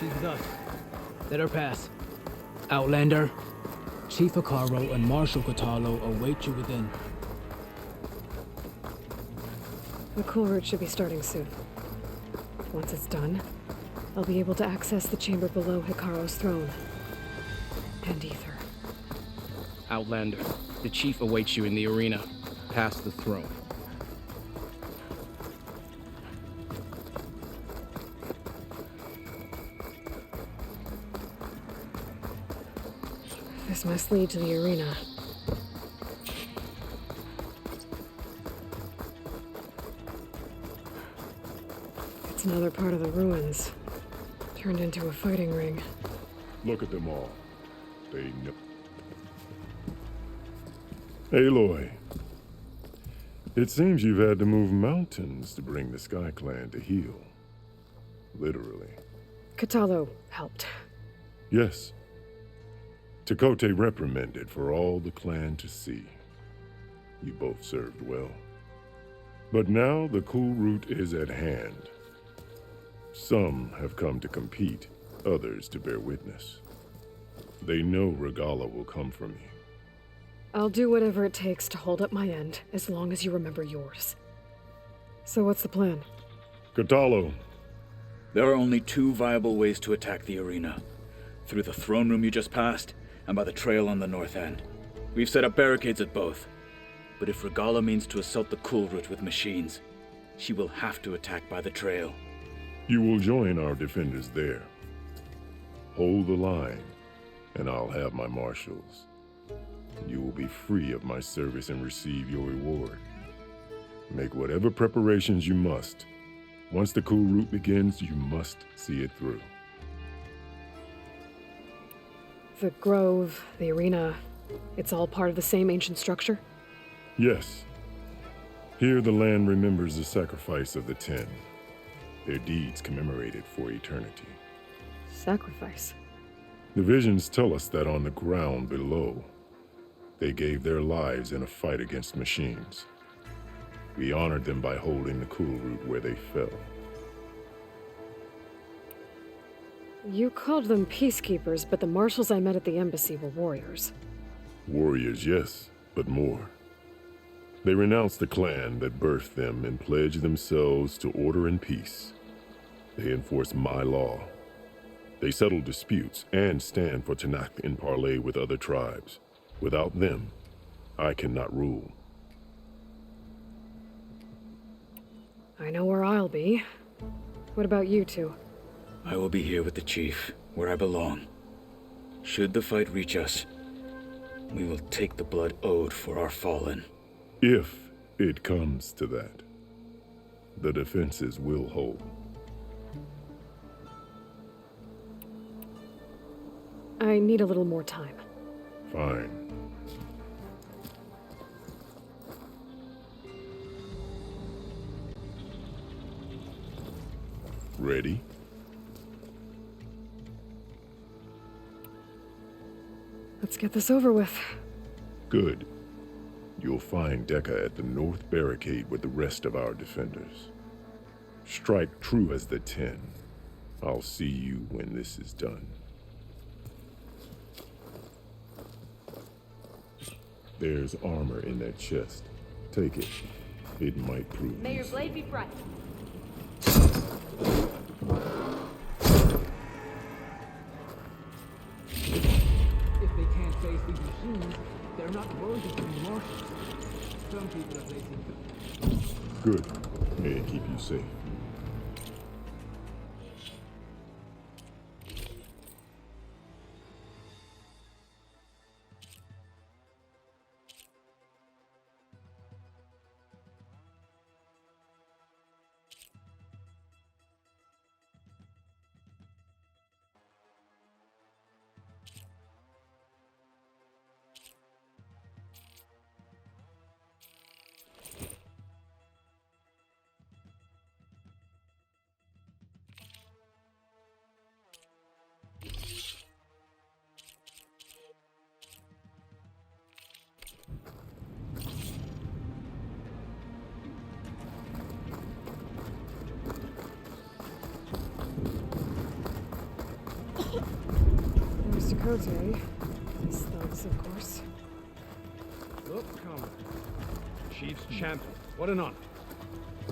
She's with us. Let her pass. Outlander, Chief Hikaru and Marshal Katalo await you within. The cool route should be starting soon. Once it's done, I'll be able to access the chamber below Hikaru's throne. And Ether. Outlander, the Chief awaits you in the arena, past the throne. This must lead to the arena. It's another part of the ruins, turned into a fighting ring. Look at them all. They know. Aloy, it seems you've had to move mountains to bring the Sky Clan to heal. Literally. Katalo helped. Yes. Takote reprimanded for all the clan to see. You both served well. But now the cool route is at hand. Some have come to compete, others to bear witness. They know Regala will come for me. I'll do whatever it takes to hold up my end, as long as you remember yours. So what's the plan? Katalo. There are only two viable ways to attack the arena. Through the throne room you just passed, and by the trail on the north end. We've set up barricades at both. But if Regala means to assault the cool route with machines, she will have to attack by the trail. You will join our defenders there. Hold the line, and I'll have my marshals. You will be free of my service and receive your reward. Make whatever preparations you must. Once the cool route begins, you must see it through. The grove, the arena, it's all part of the same ancient structure? Yes. Here the land remembers the sacrifice of the 10. Their deeds commemorated for eternity. Sacrifice? The visions tell us that on the ground below, they gave their lives in a fight against machines. We honored them by holding the cool route where they fell. You called them peacekeepers, but the marshals I met at the embassy were warriors. Warriors, yes, but more. They renounced the clan that birthed them and pledged themselves to order and peace. They enforce my law. They settle disputes and stand for Tanakh in parley with other tribes. Without them, I cannot rule. I know where I'll be. What about you two? I will be here with the Chief, where I belong. Should the fight reach us, we will take the blood owed for our fallen. If it comes to that, the defenses will hold. I need a little more time. Fine. Ready? Let's get this over with. Good. You'll find Dekka at the north barricade with the rest of our defenders. Strike true as the 10. I'll see you when this is done. There's armor in that chest. Take it. It might prove May your useful. blade be bright. If they can't face these machines, they're not worthy to be marshals. Some people are facing them. Good. May it keep you safe. Chakotay. These thugs, of course. Look, comrade. Chief's champion. What an honor.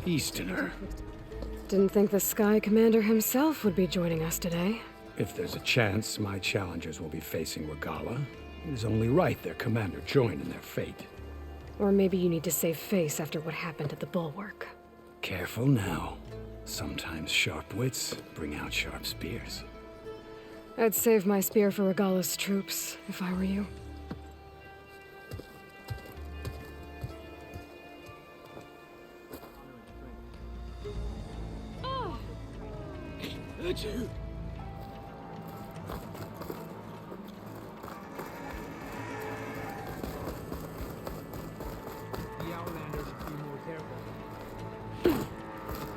Easterner. Didn't think the Sky Commander himself would be joining us today. If there's a chance my challengers will be facing Regala, it is only right their commander join in their fate. Or maybe you need to save face after what happened at the Bulwark. Careful now. Sometimes sharp wits bring out sharp spears. I'd save my spear for Regala's troops, if I were you. The Outlanders should be more careful.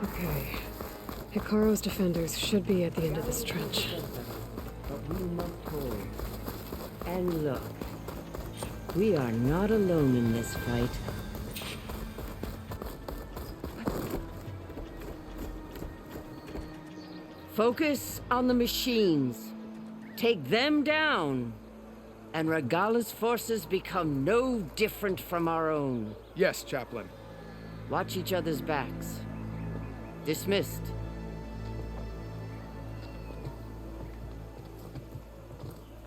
Okay. Hikaru's defenders should be at the end of this trench. But we must hold. And look, we are not alone in this fight. Focus on the machines. Take them down. And Regala's forces become no different from our own. Yes, Chaplain. Watch each other's backs. Dismissed.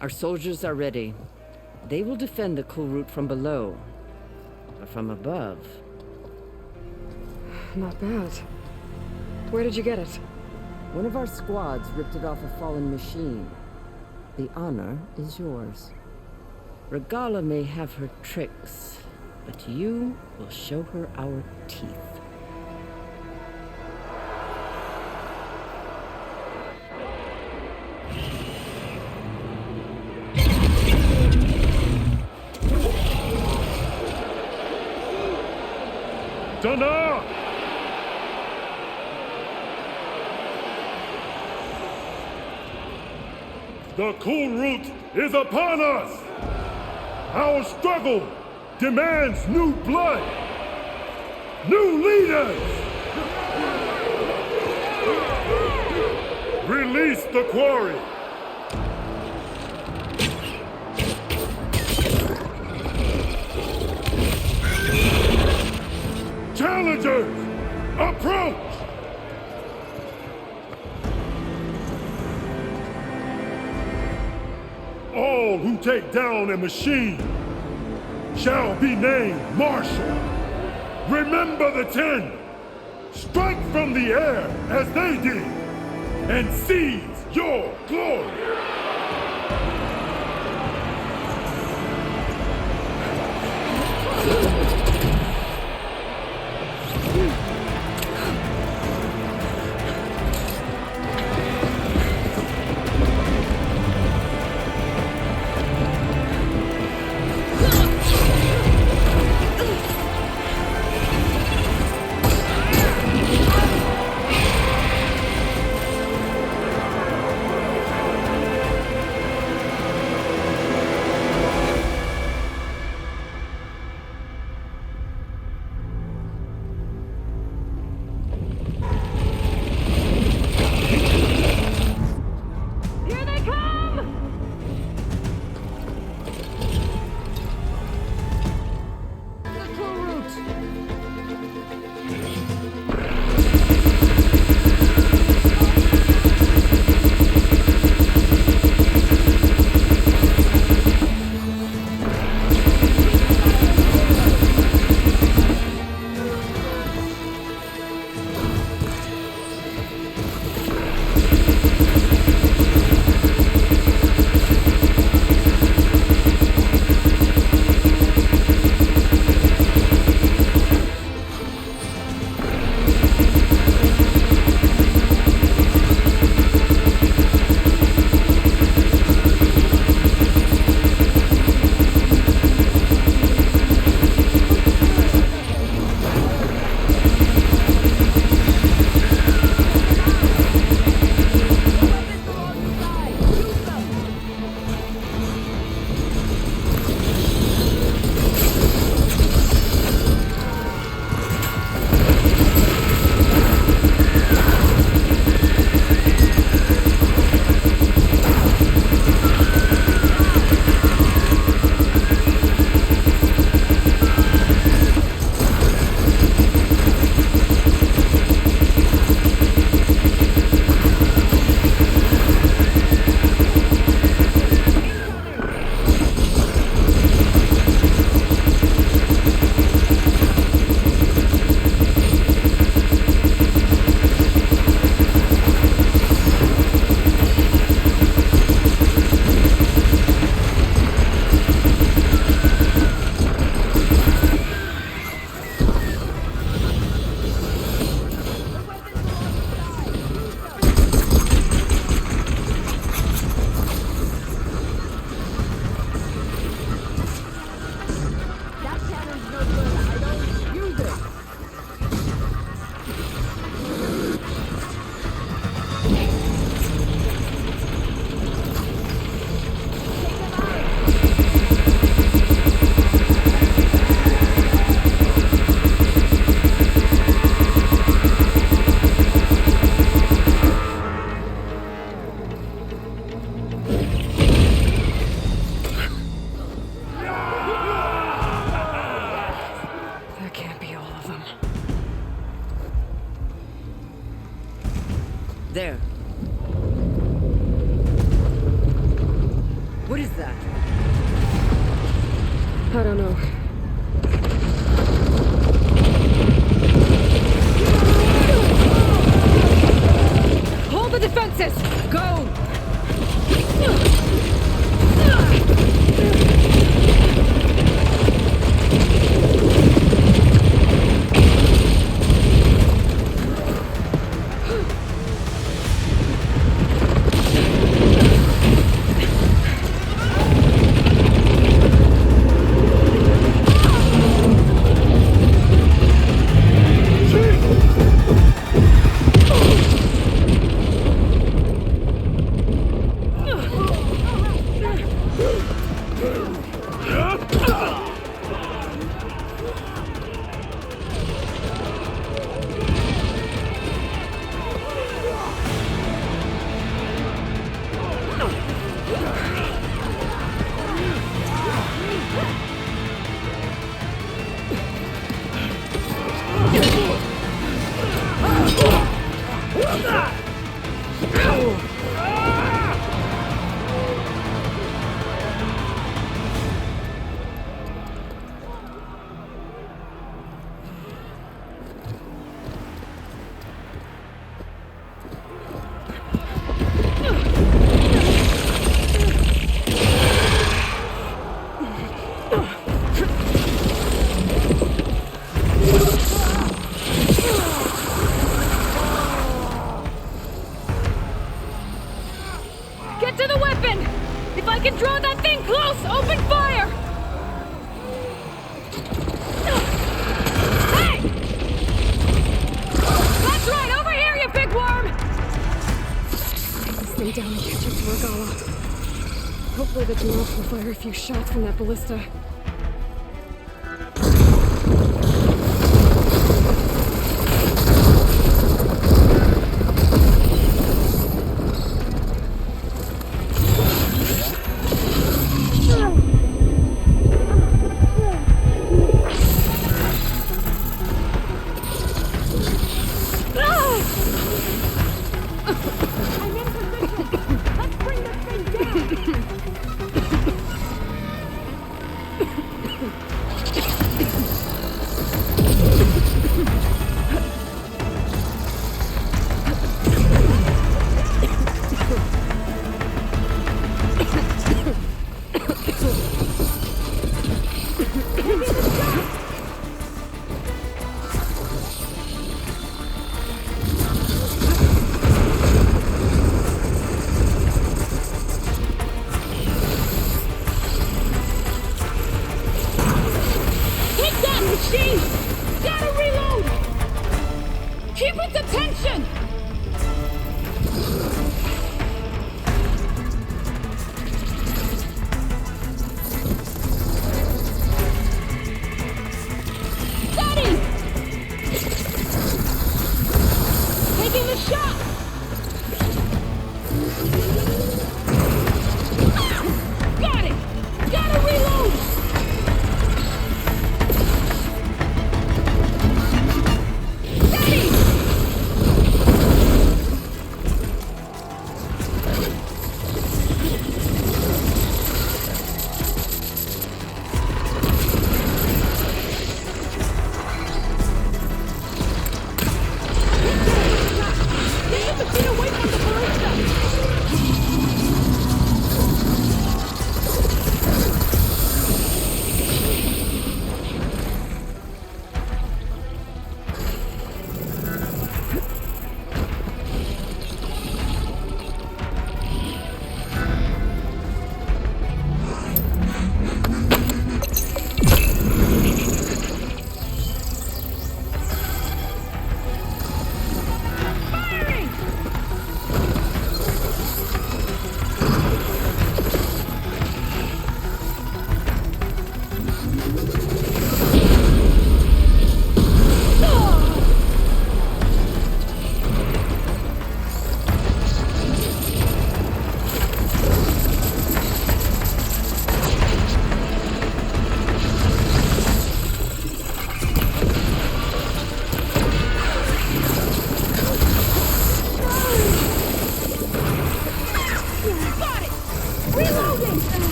Our soldiers are ready. They will defend the cool route from below. But from above... Not bad. Where did you get it? One of our squads ripped it off a fallen machine. The honor is yours. Regala may have her tricks, but you will show her our teeth. Dana! The cool route is upon us! Our struggle demands new blood! New leaders! Release the quarry! Challengers, approach! All who take down a machine shall be named Marshal. Remember the 10. Strike from the air as they did and seize your glory. There. What is that? I don't know. Hold the defenses! Go! Get to the weapon! If I can draw that thing close, open fire! Hey! That's right, over here, you big worm! Stay down and catch up to Regala. Hopefully the Dwarf will fire a few shots from that ballista.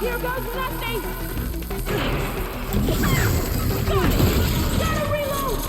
Here goes nothing! Got it! Gotta reload!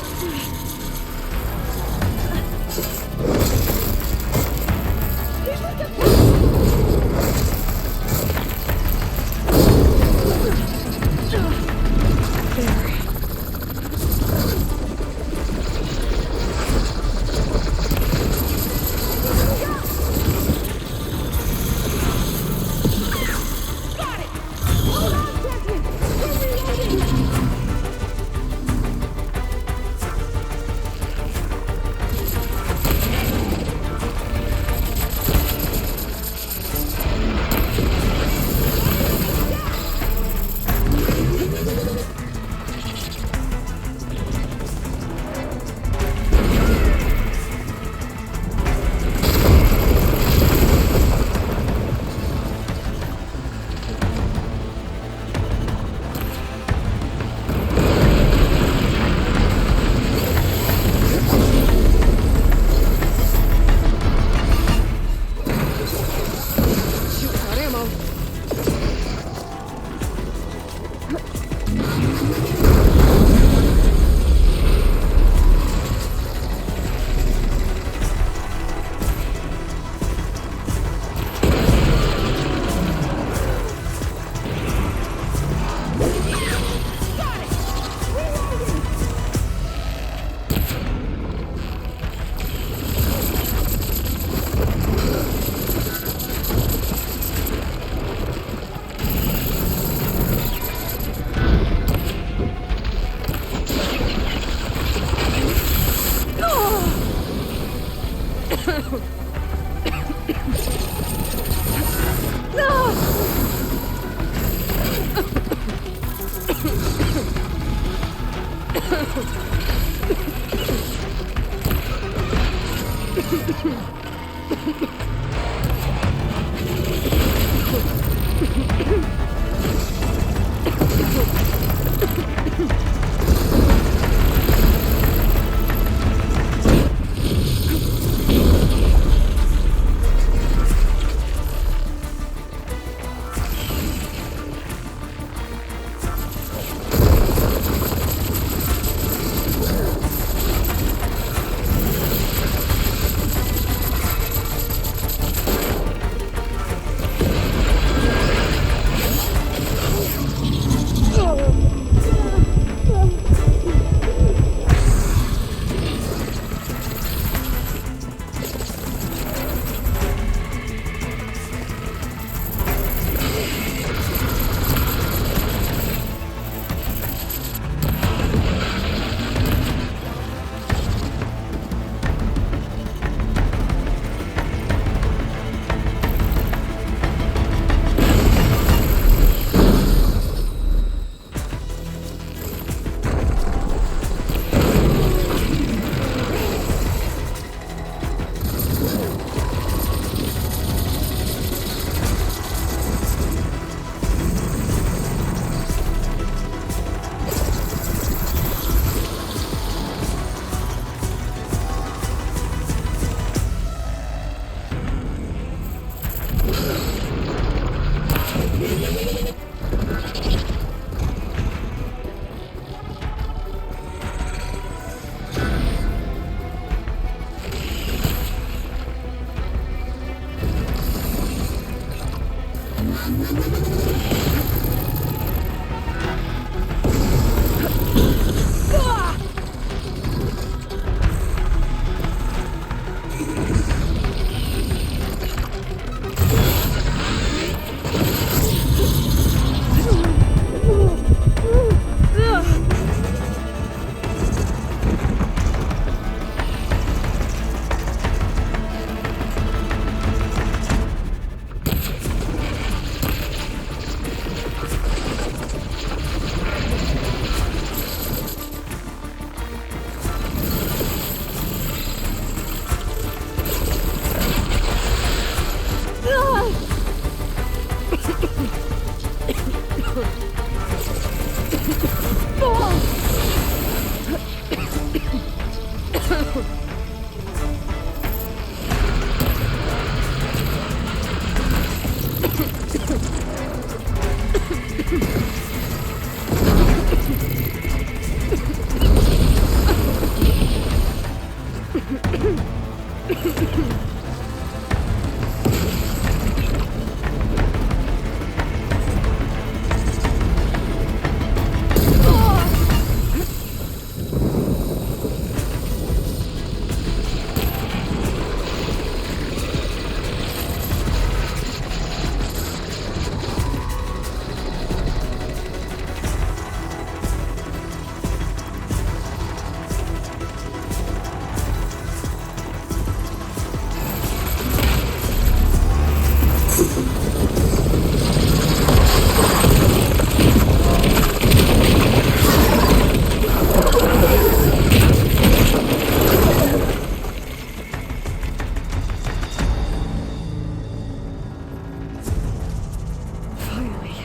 Finally.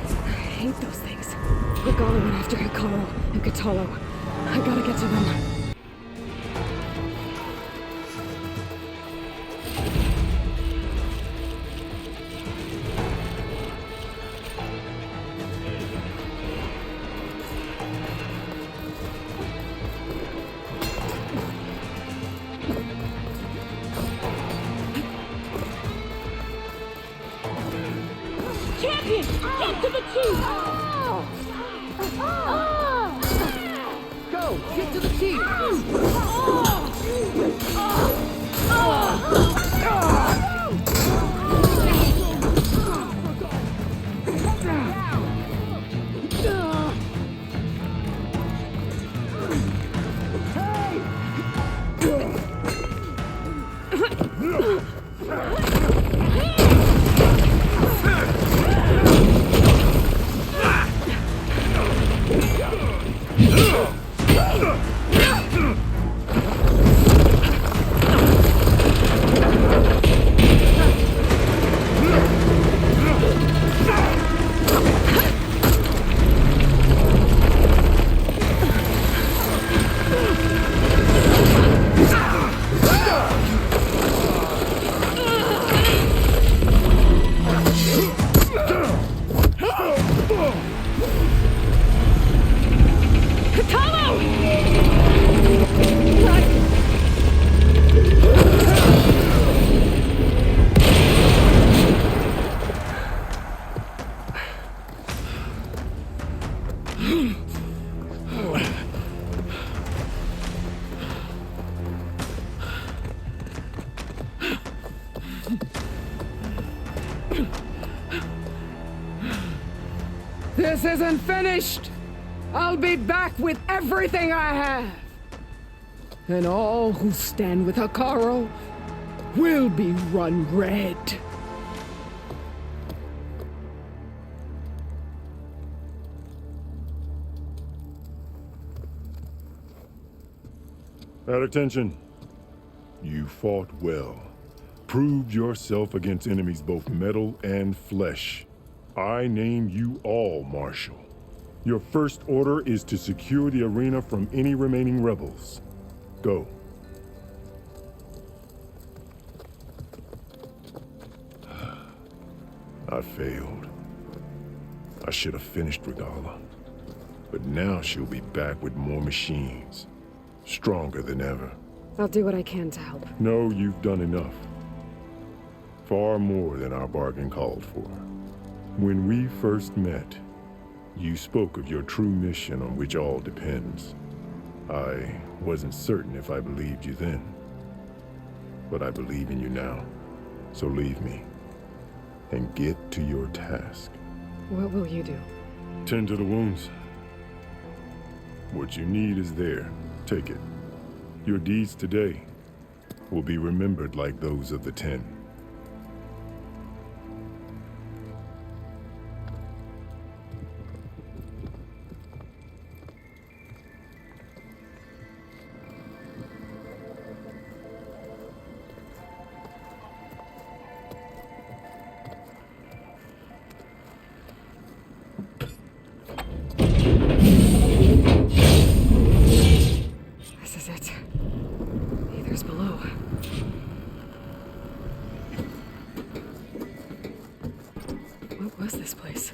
I hate those things. Regala went after Hikaru and Katalo. I gotta get to them. Champion, get to the chief! Go! Get to the chief! This isn't finished! I'll be back with everything I have! And all who stand with Hikaru will be run red. At attention. You fought well. Proved yourself against enemies both metal and flesh. I name you all Marshal. Your first order is to secure the arena from any remaining rebels. Go. I failed. I should have finished Regala. But now she'll be back with more machines. Stronger than ever. I'll do what I can to help. No, you've done enough. Far more than our bargain called for. When we first met, you spoke of your true mission on which all depends. I wasn't certain if I believed you then. But I believe in you now. So leave me. And get to your task. What will you do? Tend to the wounds. What you need is there. Take it. Your deeds today will be remembered like those of the 10. This is it. Others below. What was this place?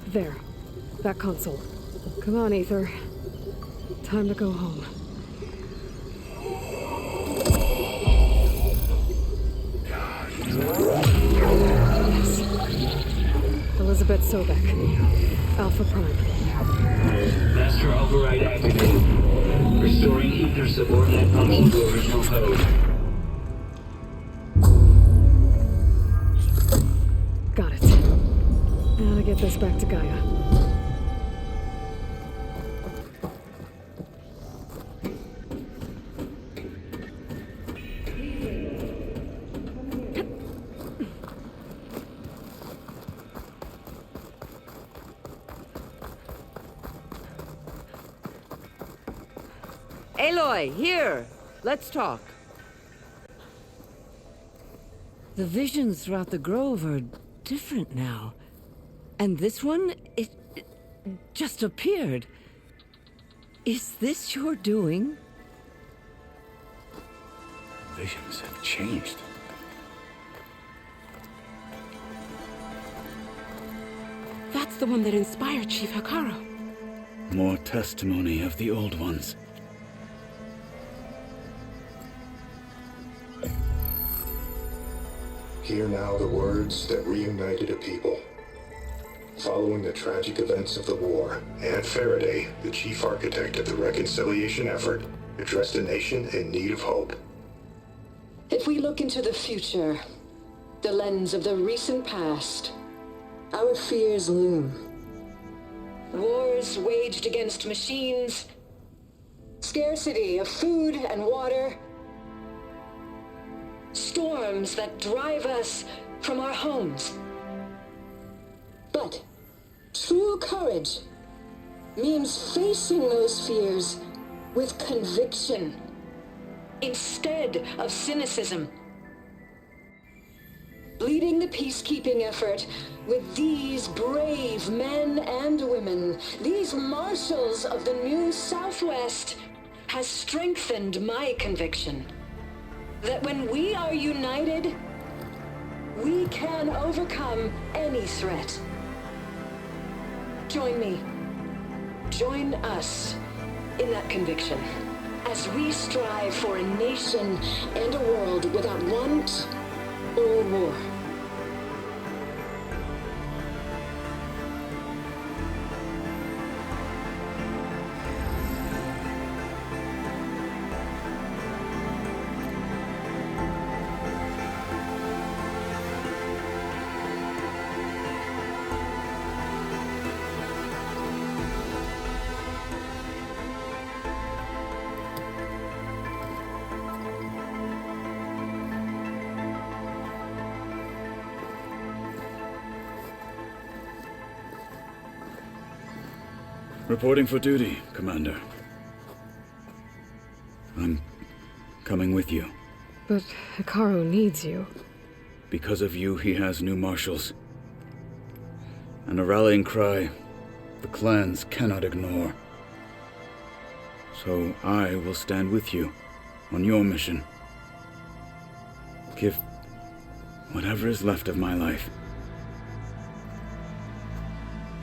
There. That console. Come on, Ether. Time to go home. Yes. Elizabeth Sobek. Alpha Prime. Master override activated. Restoring ether subordinate function to original code. Got it. Now to get this back to Gaia. Aloy, here! Let's talk. The visions throughout the grove are different now. And this one, it just appeared. Is this your doing? Visions have changed. That's the one that inspired Chief Hikaru. More testimony of the old ones. Hear now the words that reunited a people. Following the tragic events of the war, Aunt Faraday, the chief architect of the reconciliation effort, addressed a nation in need of hope. If we look into the future, the lens of the recent past, our fears loom. Wars waged against machines, scarcity of food and water, storms that drive us from our homes. But true courage means facing those fears with conviction instead of cynicism. Leading the peacekeeping effort with these brave men and women, these marshals of the new Southwest, has strengthened my conviction that when we are united, we can overcome any threat. Join me. Join us in that conviction as we strive for a nation and a world without want or war. Reporting for duty, Commander. I'm coming with you. But Hikaru needs you. Because of you, he has new marshals. And a rallying cry the clans cannot ignore. So I will stand with you on your mission. Give whatever is left of my life.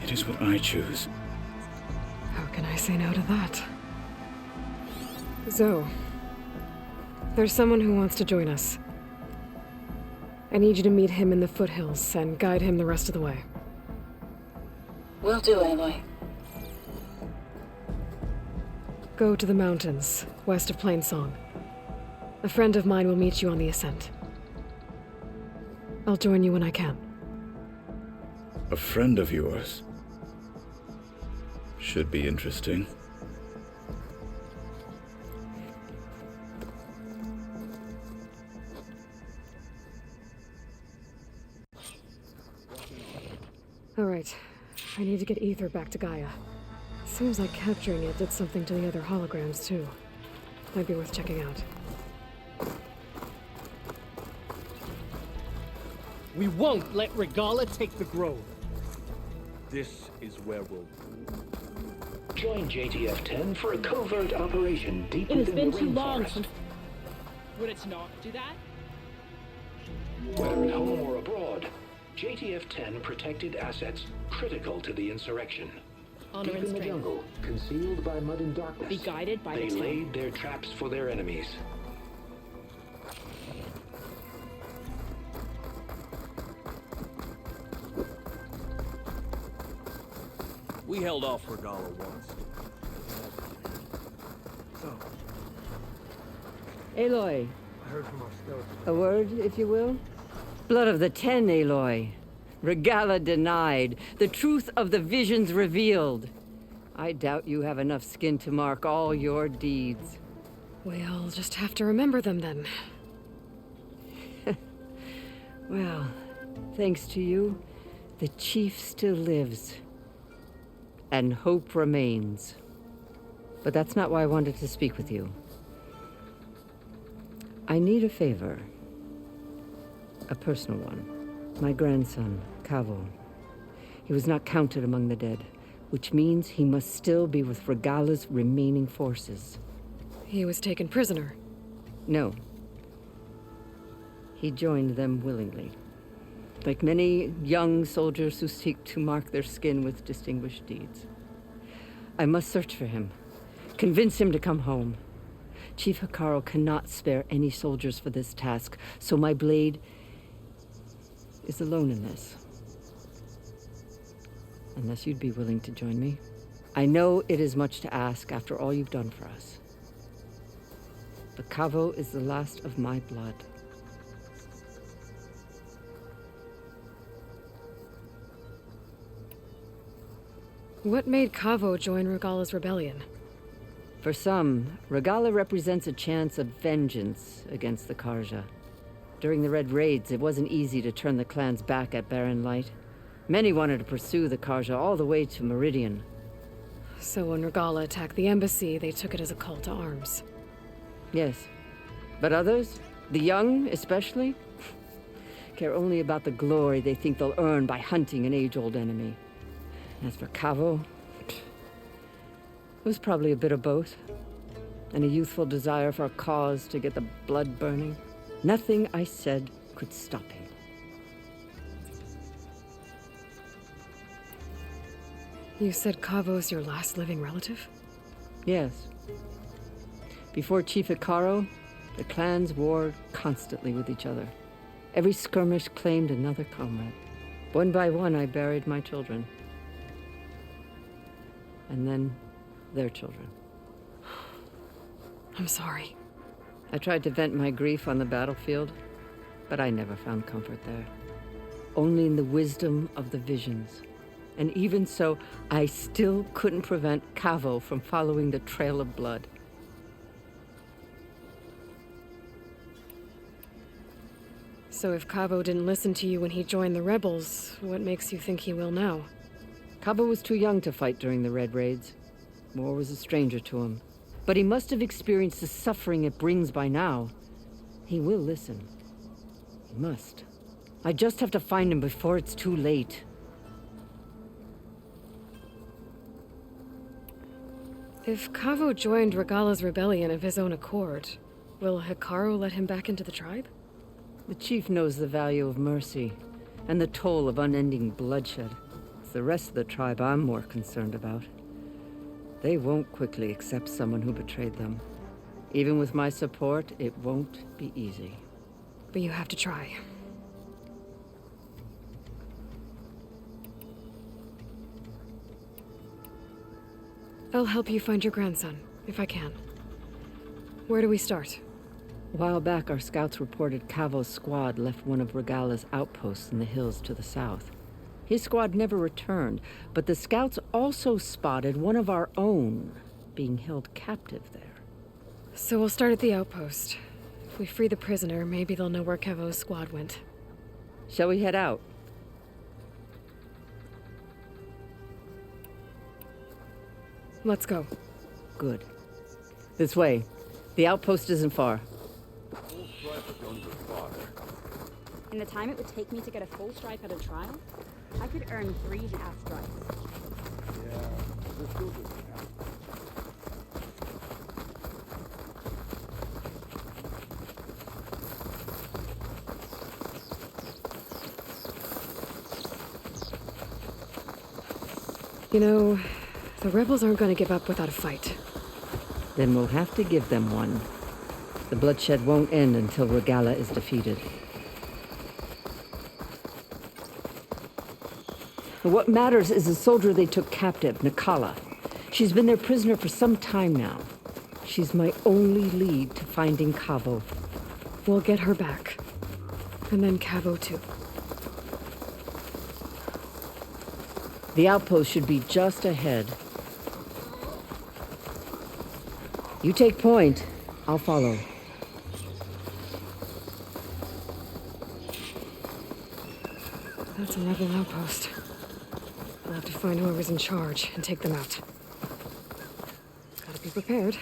It is what I choose. How can I say no to that? Zoe, there's someone who wants to join us. I need you to meet him in the foothills and guide him the rest of the way. Will do, Aloy. Go to the mountains, west of Plainsong. A friend of mine will meet you on the ascent. I'll join you when I can. A friend of yours? Should be interesting. All right. I need to get Ether back to Gaia. Seems like capturing it did something to the other holograms, too. Might be worth checking out. We won't let Regala take the grove. This is where we'll... Join JTF-10 for a covert operation deep It has within been the too long rainforest. since... Would it not do that? Whether at home or abroad, JTF-10 protected assets critical to the insurrection. Honor Deep and in the strength. jungle, concealed by mud and darkness, Be guided by they the laid their traps for their enemies. We held off Regala once. So, Aloy, I heard from our skeleton. a word, if you will? Blood of the Ten, Aloy. Regala denied. The truth of the visions revealed. I doubt you have enough skin to mark all your deeds. We'll just have to remember them then. Well, thanks to you, the chief still lives. And hope remains. But that's not why I wanted to speak with you. I need a favor. A personal one. My grandson, Cavo. He was not counted among the dead, which means he must still be with Regala's remaining forces. He was taken prisoner. No. He joined them willingly. Like many young soldiers who seek to mark their skin with distinguished deeds. I must search for him. Convince him to come home. Chief Hikaru cannot spare any soldiers for this task, so my blade is alone in this. Unless you'd be willing to join me. I know it is much to ask after all you've done for us. But Cavo is the last of my blood. What made Cavo join Regala's rebellion? For some, Regala represents a chance of vengeance against the Karja. During the Red Raids, it wasn't easy to turn the clans back at Barren Light. Many wanted to pursue the Karja all the way to Meridian. So when Regala attacked the embassy, they took it as a call to arms. Yes. But others, the young especially, care only about the glory they think they'll earn by hunting an age-old enemy. As for Cavo, it was probably a bit of both. And a youthful desire for a cause to get the blood burning. Nothing I said could stop him. You said Cavo's your last living relative? Yes. Before Chief Hikaru, the clans warred constantly with each other. Every skirmish claimed another comrade. One by one, I buried my children. And then their children. I'm sorry. I tried to vent my grief on the battlefield, but I never found comfort there. Only in the wisdom of the visions. And even so, I still couldn't prevent Cavo from following the trail of blood. So if Cavo didn't listen to you when he joined the rebels, what makes you think he will now? Cavo was too young to fight during the Red Raids. War was a stranger to him. But he must have experienced the suffering it brings by now. He will listen. He must. I just have to find him before it's too late. If Cavo joined Regala's rebellion of his own accord, will Hikaru let him back into the tribe? The chief knows the value of mercy, and the toll of unending bloodshed. It's the rest of the tribe I'm more concerned about. They won't quickly accept someone who betrayed them. Even with my support, it won't be easy. But you have to try. I'll help you find your grandson, if I can. Where do we start? A while back, our scouts reported Cavo's squad left one of Regala's outposts in the hills to the south. His squad never returned, but the scouts also spotted one of our own being held captive there. So we'll start at the outpost. If we free the prisoner, maybe they'll know where Cavo's squad went. Shall we head out? Let's go. Good. This way. The outpost isn't far. In the time it would take me to get a full stripe at a trial, I could earn 3 half stripes. You know, the rebels aren't gonna give up without a fight. Then we'll have to give them one. The bloodshed won't end until Regala is defeated. What matters is the soldier they took captive, Nikala. She's been their prisoner for some time now. She's my only lead to finding Kavo. We'll get her back. And then Kavo too. The outpost should be just ahead. You take point. I'll follow. That's a rebel outpost. I'll have to find whoever's in charge and take them out. Gotta be prepared.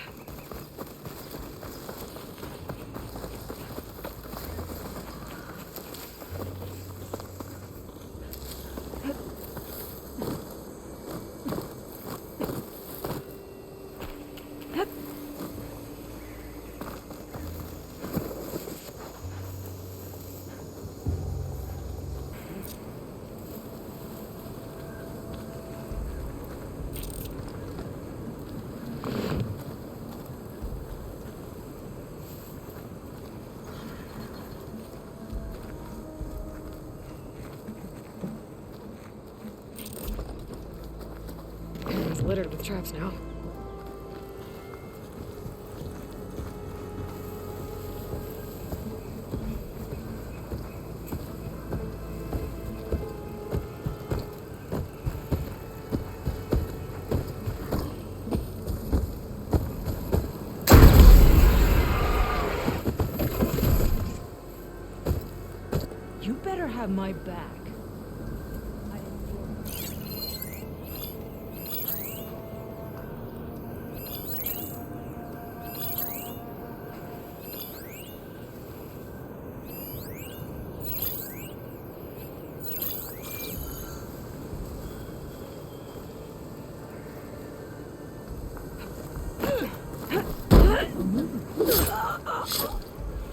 It's littered with traps now. You better have my back.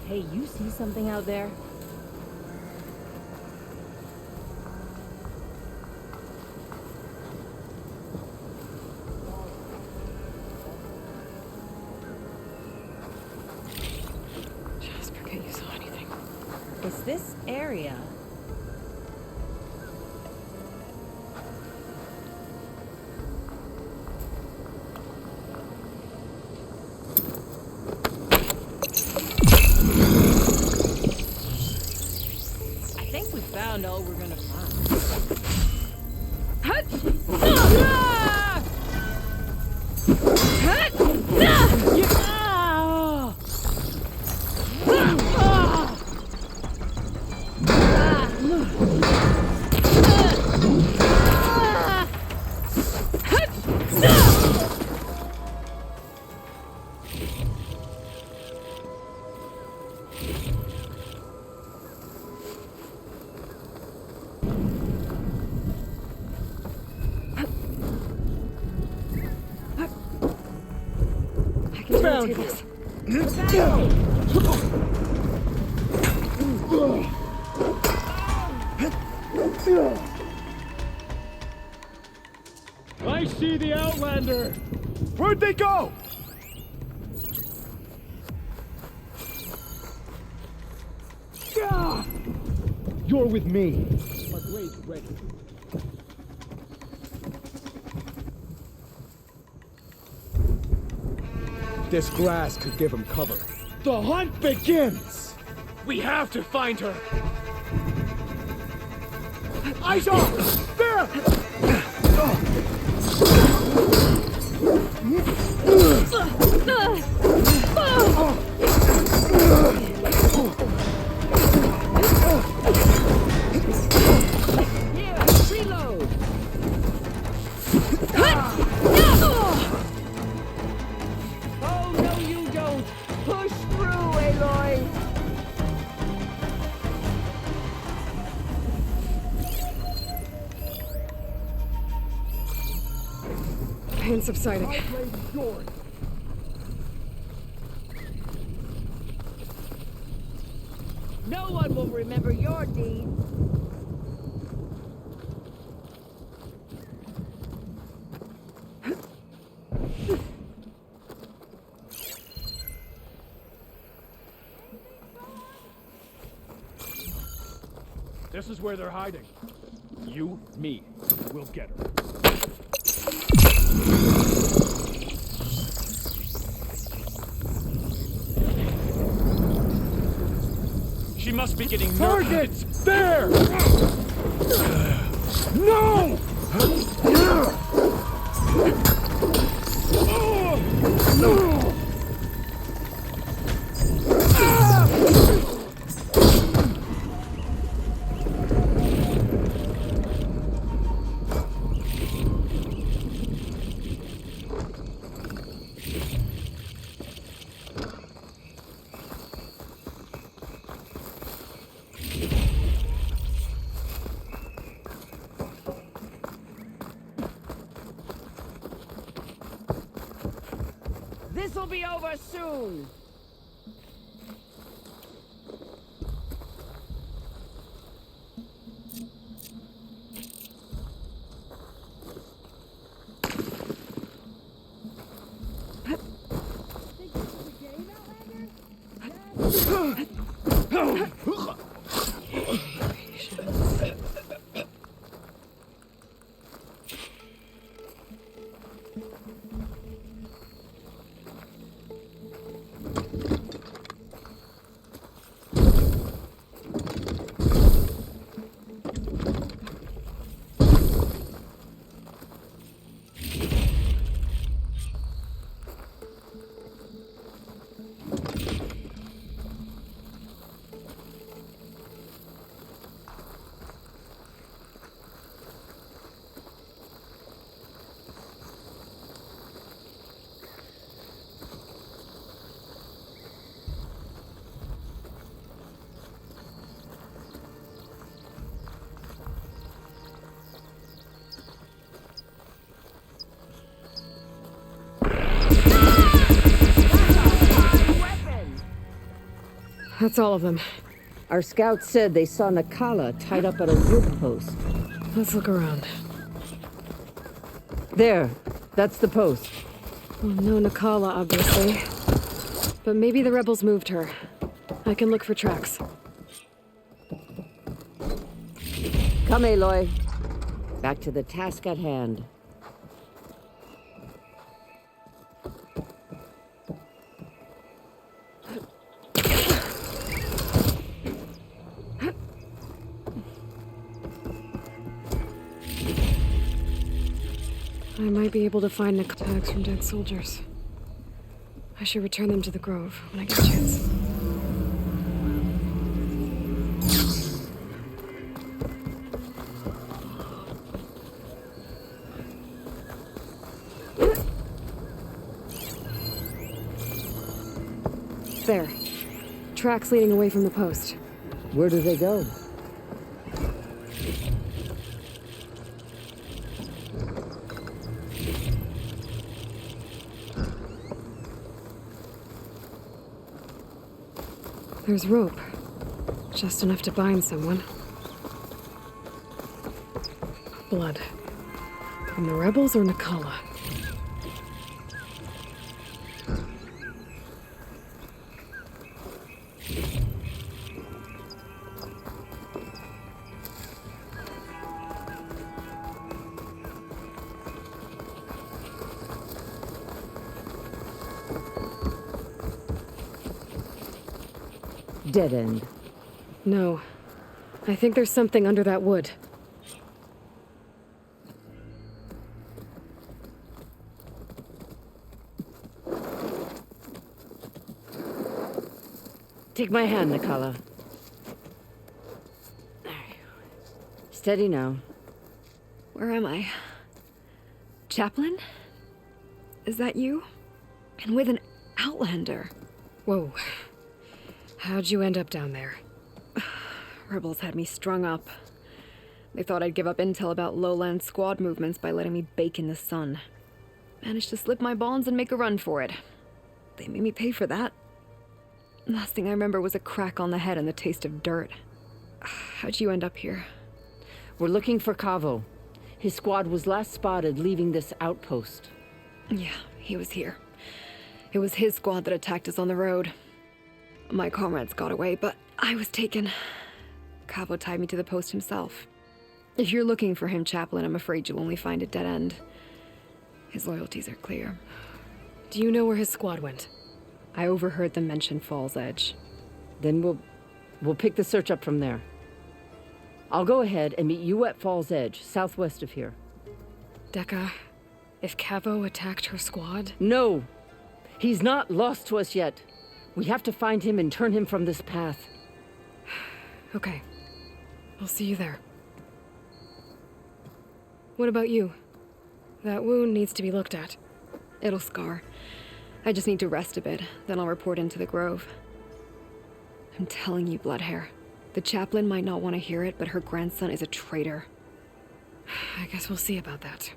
Hey, you see something out there? Just forget you saw anything. It's this area. Found all we're gonna find. Found you. I see the Outlander! Where'd they go? You're with me. My blade's ready. This grass could give him cover. The hunt begins! We have to find her! Eyes off! There! Reload! Oh, no, you don't! Push through, Aloy! Pain subsiding. No one will remember your deed. This is where they're hiding. You, me, we'll get her. She must be getting nervous. Targets! There! No! This'll be over soon. That's all of them. Our scouts said they saw Nakala tied up at a wood post. Let's look around. There. That's the post. Well, no Nakala, obviously. But maybe the rebels moved her. I can look for tracks. Come, Aloy. Back to the task at hand. I might be able to find the tags from dead soldiers. I should return them to the Grove when I get a chance. There. Tracks leading away from the post. Where do they go? There's rope. Just enough to bind someone. Blood. From the rebels or Nakala? Dead end. No. I think there's something under that wood. Take my hand, Nakala. Steady now. Where am I? Chaplain? Is that you? And with an Outlander. Whoa. How'd you end up down there? Rebels had me strung up. They thought I'd give up intel about lowland squad movements by letting me bake in the sun. Managed to slip my bonds and make a run for it. They made me pay for that. Last thing I remember was a crack on the head and the taste of dirt. How'd you end up here? We're looking for Cavo. His squad was last spotted leaving this outpost. Yeah, he was here. It was his squad that attacked us on the road. My comrades got away, but I was taken. Cavo tied me to the post himself. If you're looking for him, Chaplain, I'm afraid you'll only find a dead end. His loyalties are clear. Do you know where his squad went? I overheard them mention Fall's Edge. Then we'll pick the search up from there. I'll go ahead and meet you at Fall's Edge, southwest of here. Dekka, if Cavo attacked her squad? No! He's not lost to us yet. We have to find him and turn him from this path. Okay. I'll see you there. What about you? That wound needs to be looked at. It'll scar. I just need to rest a bit, then I'll report into the Grove. I'm telling you, Bloodhair. The chaplain might not want to hear it, but her grandson is a traitor. I guess we'll see about that.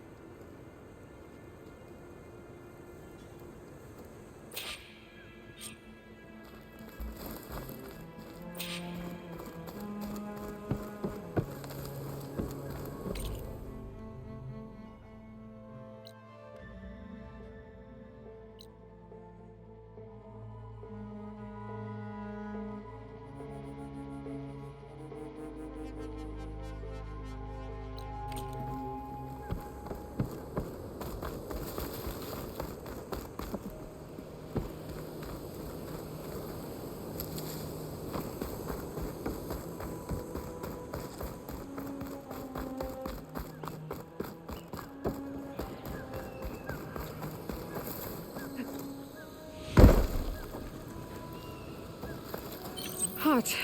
Hot.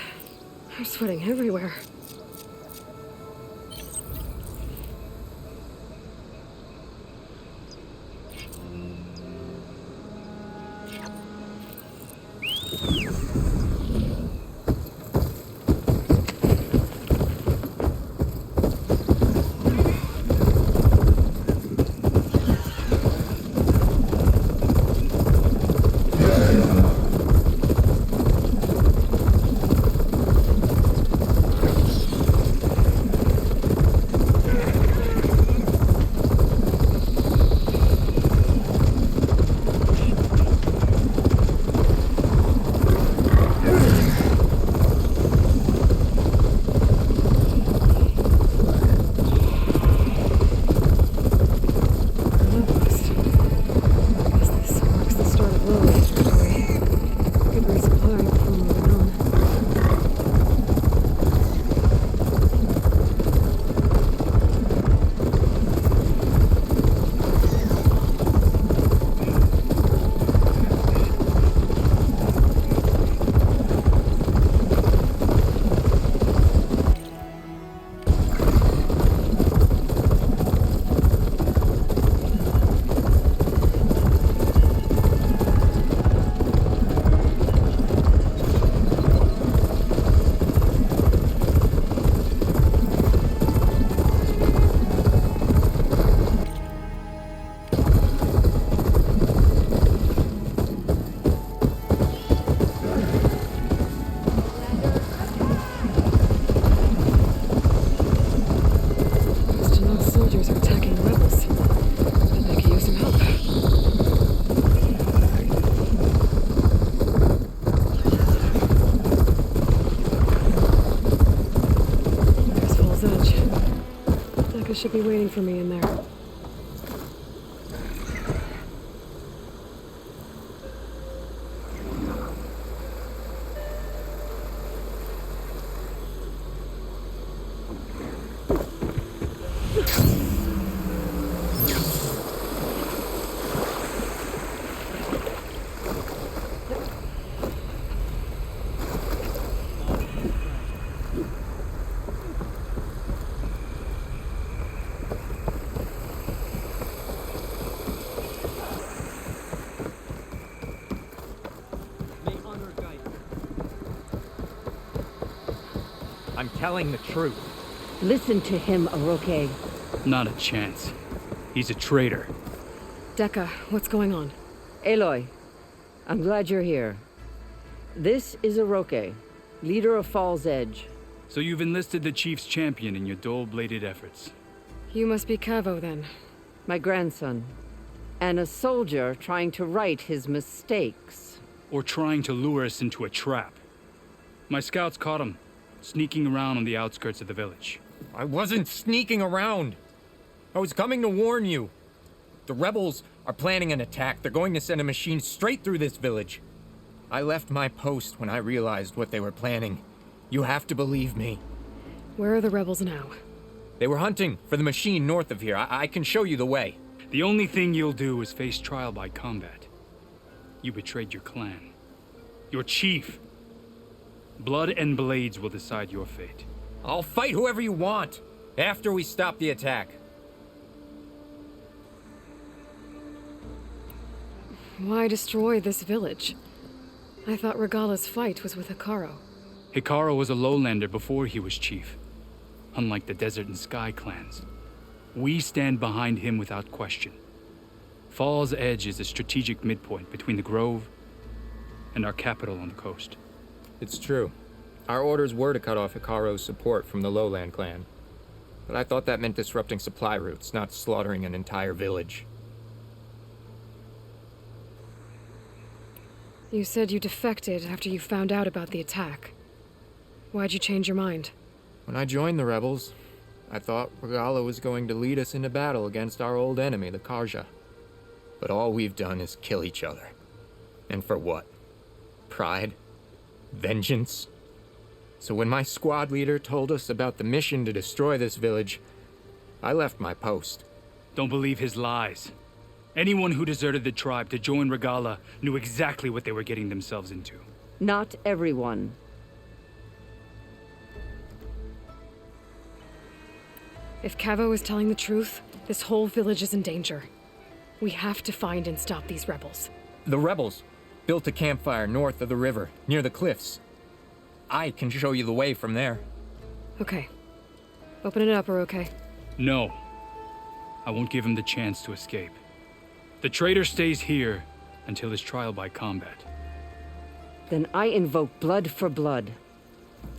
I'm sweating everywhere. Should be waiting for me in there. I'm telling the truth. Listen to him, Aroke. Not a chance. He's a traitor. Dekka, what's going on? Aloy, I'm glad you're here. This is Aroke, leader of Fall's Edge. So you've enlisted the Chief's champion in your dull-bladed efforts. You must be Cavo, then. My grandson. And a soldier trying to right his mistakes. Or trying to lure us into a trap. My scouts caught him. sneaking around on the outskirts of the village. I wasn't sneaking around. I was coming to warn you. The rebels are planning an attack. They're going to send a machine straight through this village. I left my post when I realized what they were planning. You have to believe me. Where are the rebels now? They were hunting for the machine north of here. I can show you the way. The only thing you'll do is face trial by combat. You betrayed your clan. Your chief. Blood and blades will decide your fate. I'll fight whoever you want, after we stop the attack. Why destroy this village? I thought Regala's fight was with Hikaru. Hikaru was a lowlander before he was chief. Unlike the Desert and Sky clans. We stand behind him without question. Fall's Edge is a strategic midpoint between the Grove and our capital on the coast. It's true. Our orders were to cut off Hikaru's support from the Lowland clan. But I thought that meant disrupting supply routes, not slaughtering an entire village. You said you defected after you found out about the attack. Why'd you change your mind? When I joined the rebels, I thought Regala was going to lead us into battle against our old enemy, the Karja. But all we've done is kill each other. And for what? Pride? Vengeance? So when my squad leader told us about the mission to destroy this village, I left my post. Don't believe his lies. Anyone who deserted the tribe to join Regala knew exactly what they were getting themselves into. Not everyone. If Cavo is telling the truth, this whole village is in danger. We have to find and stop these rebels. The rebels built a campfire north of the river, near the cliffs. I can show you the way from there. Okay. Open it up, or okay? No. I won't give him the chance to escape. The traitor stays here until his trial by combat. Then I invoke blood for blood.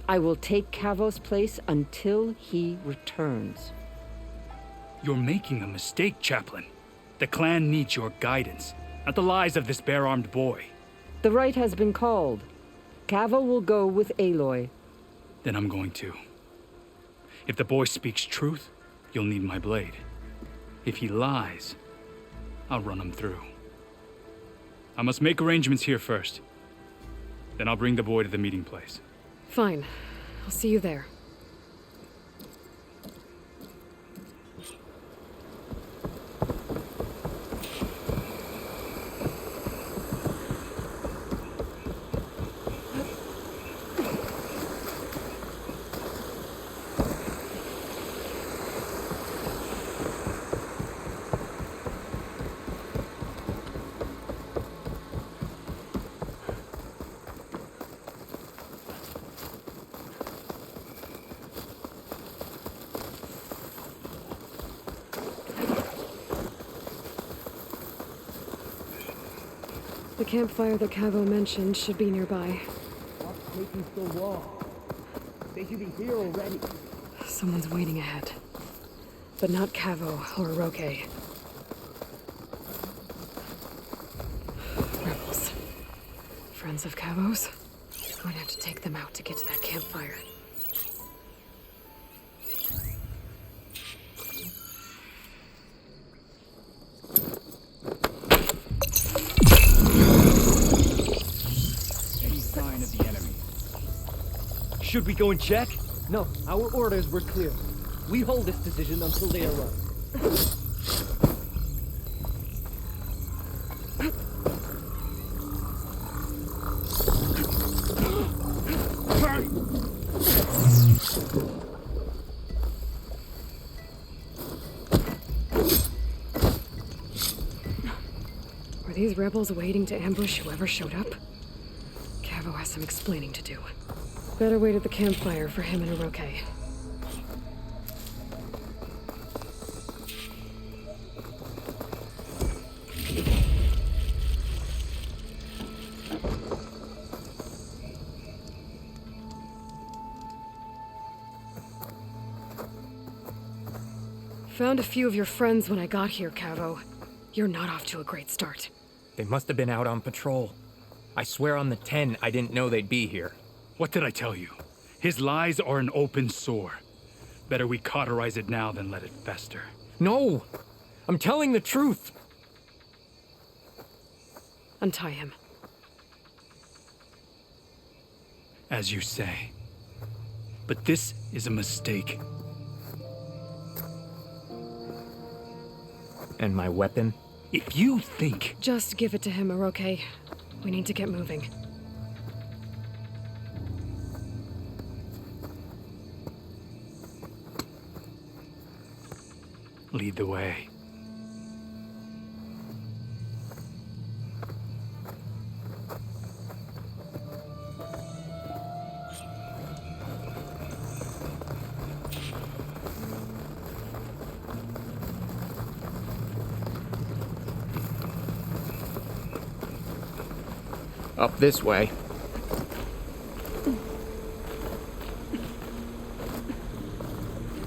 I will take Cavo's place until he returns. You're making a mistake, Chaplain. The clan needs your guidance, not the lies of this bare-armed boy. The right has been called. Cavo will go with Aloy. Then I'm going to. If the boy speaks truth, you'll need my blade. If he lies, I'll run him through. I must make arrangements here first. Then I'll bring the boy to the meeting place. Fine. I'll see you there. The campfire that Cavo mentioned should be nearby. What's taking so long? They should be here already. Someone's waiting ahead. But not Cavo or Roque. Rebels. Friends of Cavo's? I'm going to have to take them out to get to that campfire. Should we go and check? No, our orders were clear. We hold this decision until they arrive. Were these rebels waiting to ambush whoever showed up? Cavo has some explaining to do. Better wait at the campfire for him and Roque. Found a few of your friends when I got here, Cavo. You're not off to a great start. They must have been out on patrol. I swear on the 10 I didn't know they'd be here. What did I tell you? His lies are an open sore. Better we cauterize it now than let it fester. No! I'm telling the truth! Untie him. As you say. But this is a mistake. And my weapon? If you think... Just give it to him, Oroke. We need to get moving. Lead the way. Up this way.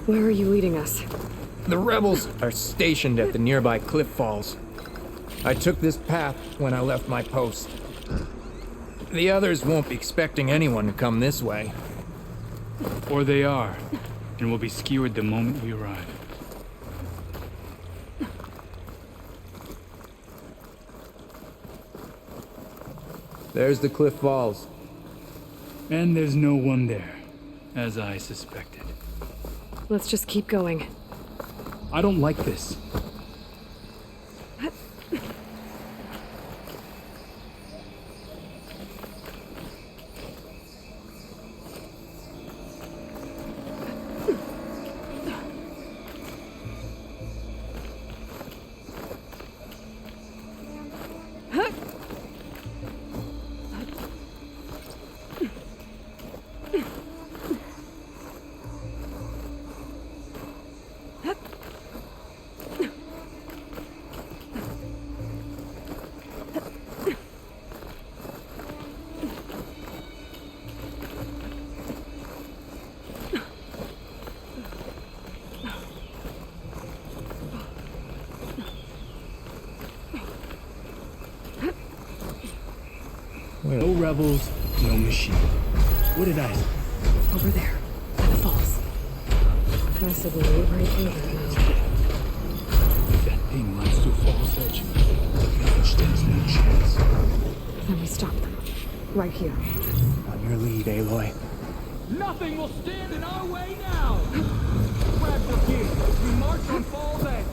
Where are you leading us? The rebels are stationed at the nearby cliff falls. I took this path when I left my post. The others won't be expecting anyone to come this way. Or they are, and will be skewered the moment we arrive. There's the cliff falls. And there's no one there, as I suspected. Let's just keep going. I don't like this. No rebels, no machine. What did I say? Over there, at the falls. Possibly right over now. If that thing runs to Fall's Edge, the village stands no chance. Then we stop them. Right here. On your lead, Aloy. Nothing will stand in our way now! Grab your gear as we march on Fall's Edge.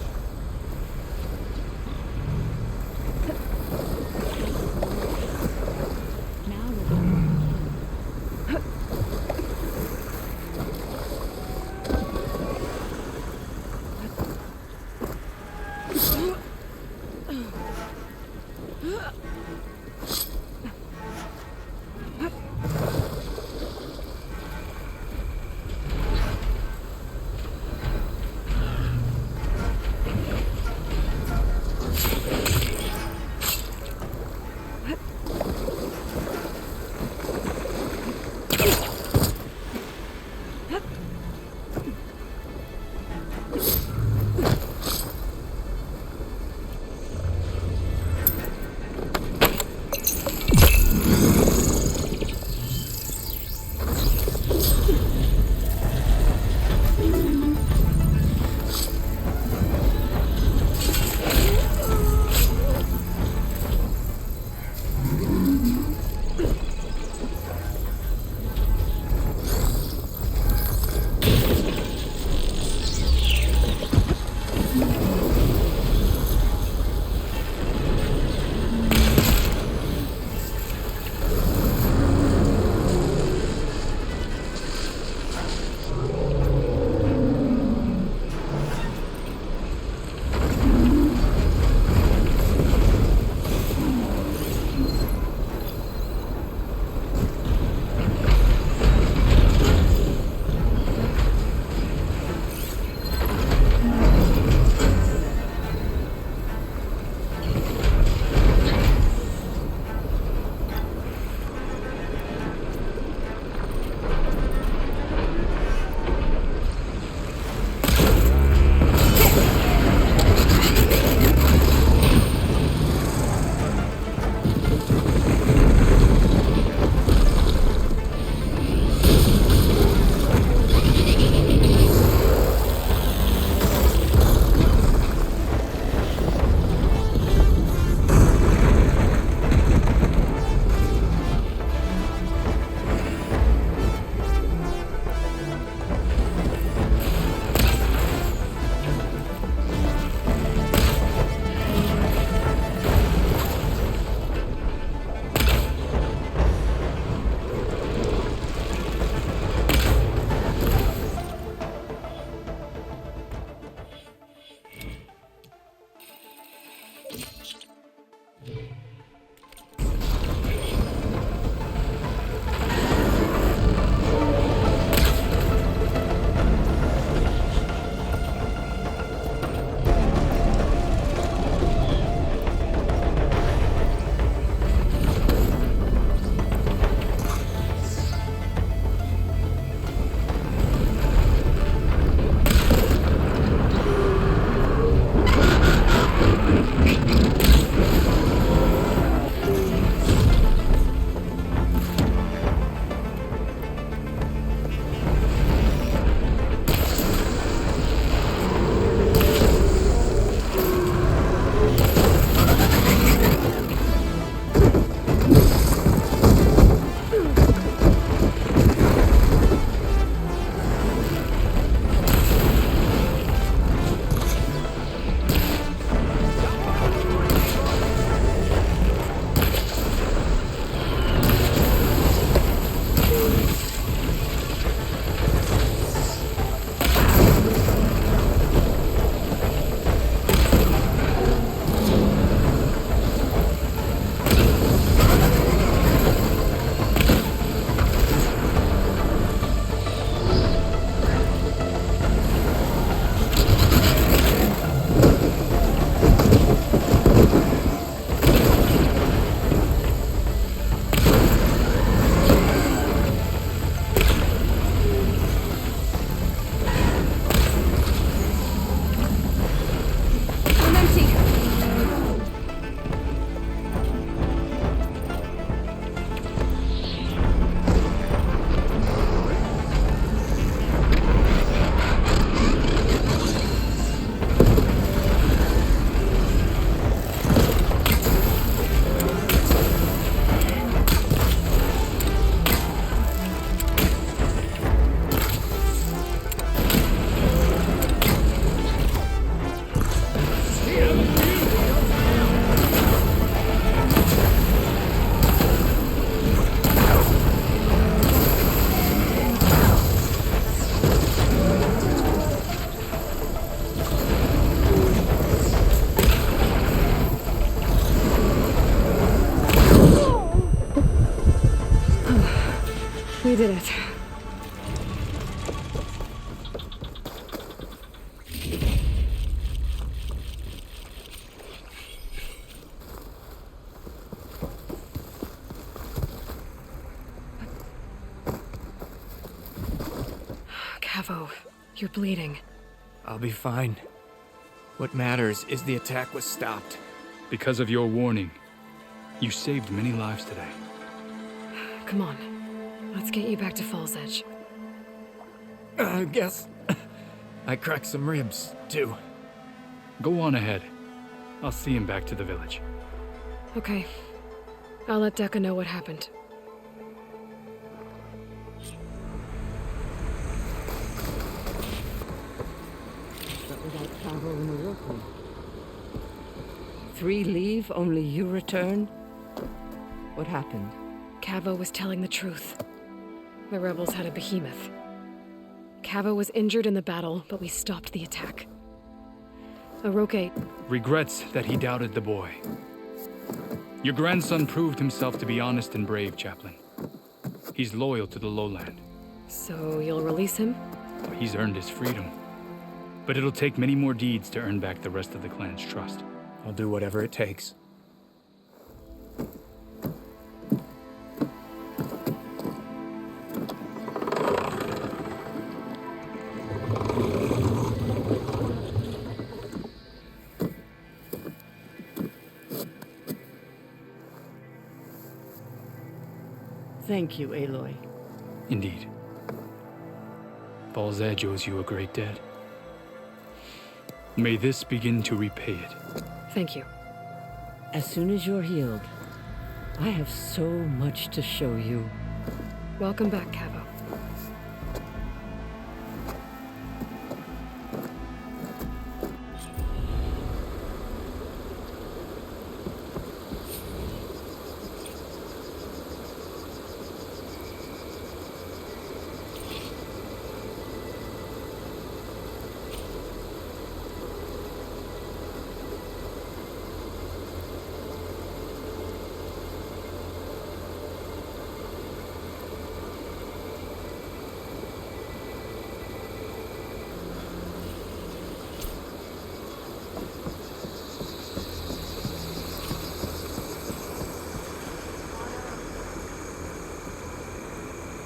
We did it. Cavo, you're bleeding. I'll be fine. What matters is the attack was stopped. Because of your warning, you saved many lives today. Come on. Let's get you back to Fall's Edge. I guess I cracked some ribs, too. Go on ahead. I'll see him back to the village. Okay. I'll let Dekka know what happened. But without Cavo and Oroku. 3 leave, only you return? What happened? Cavo was telling the truth. The rebels had a behemoth. Cavo was injured in the battle, but we stopped the attack. Oroke regrets that he doubted the boy. Your grandson proved himself to be honest and brave, Chaplain. He's loyal to the lowland. So you'll release him? He's earned his freedom. But it'll take many more deeds to earn back the rest of the clan's trust. I'll do whatever it takes. Thank you, Aloy. Indeed. Fall's Edge owes you a great debt. May this begin to repay it. Thank you. As soon as you're healed, I have so much to show you. Welcome back, Cavo.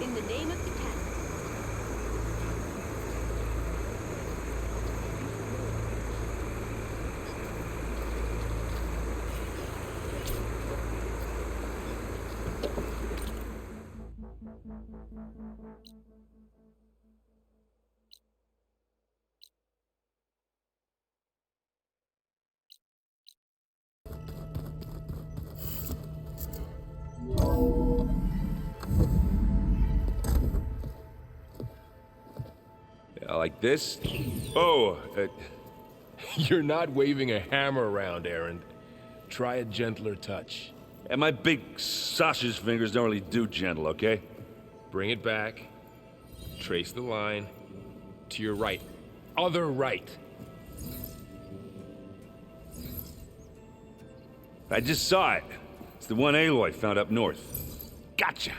In the name of the cat. Like this? Oh, you're not waving a hammer around, Aaron. Try a gentler touch. And my big sausage fingers don't really do gentle, okay? Bring it back. Trace the line. To your right. Other right. I just saw it. It's the one Aloy found up north. Gotcha!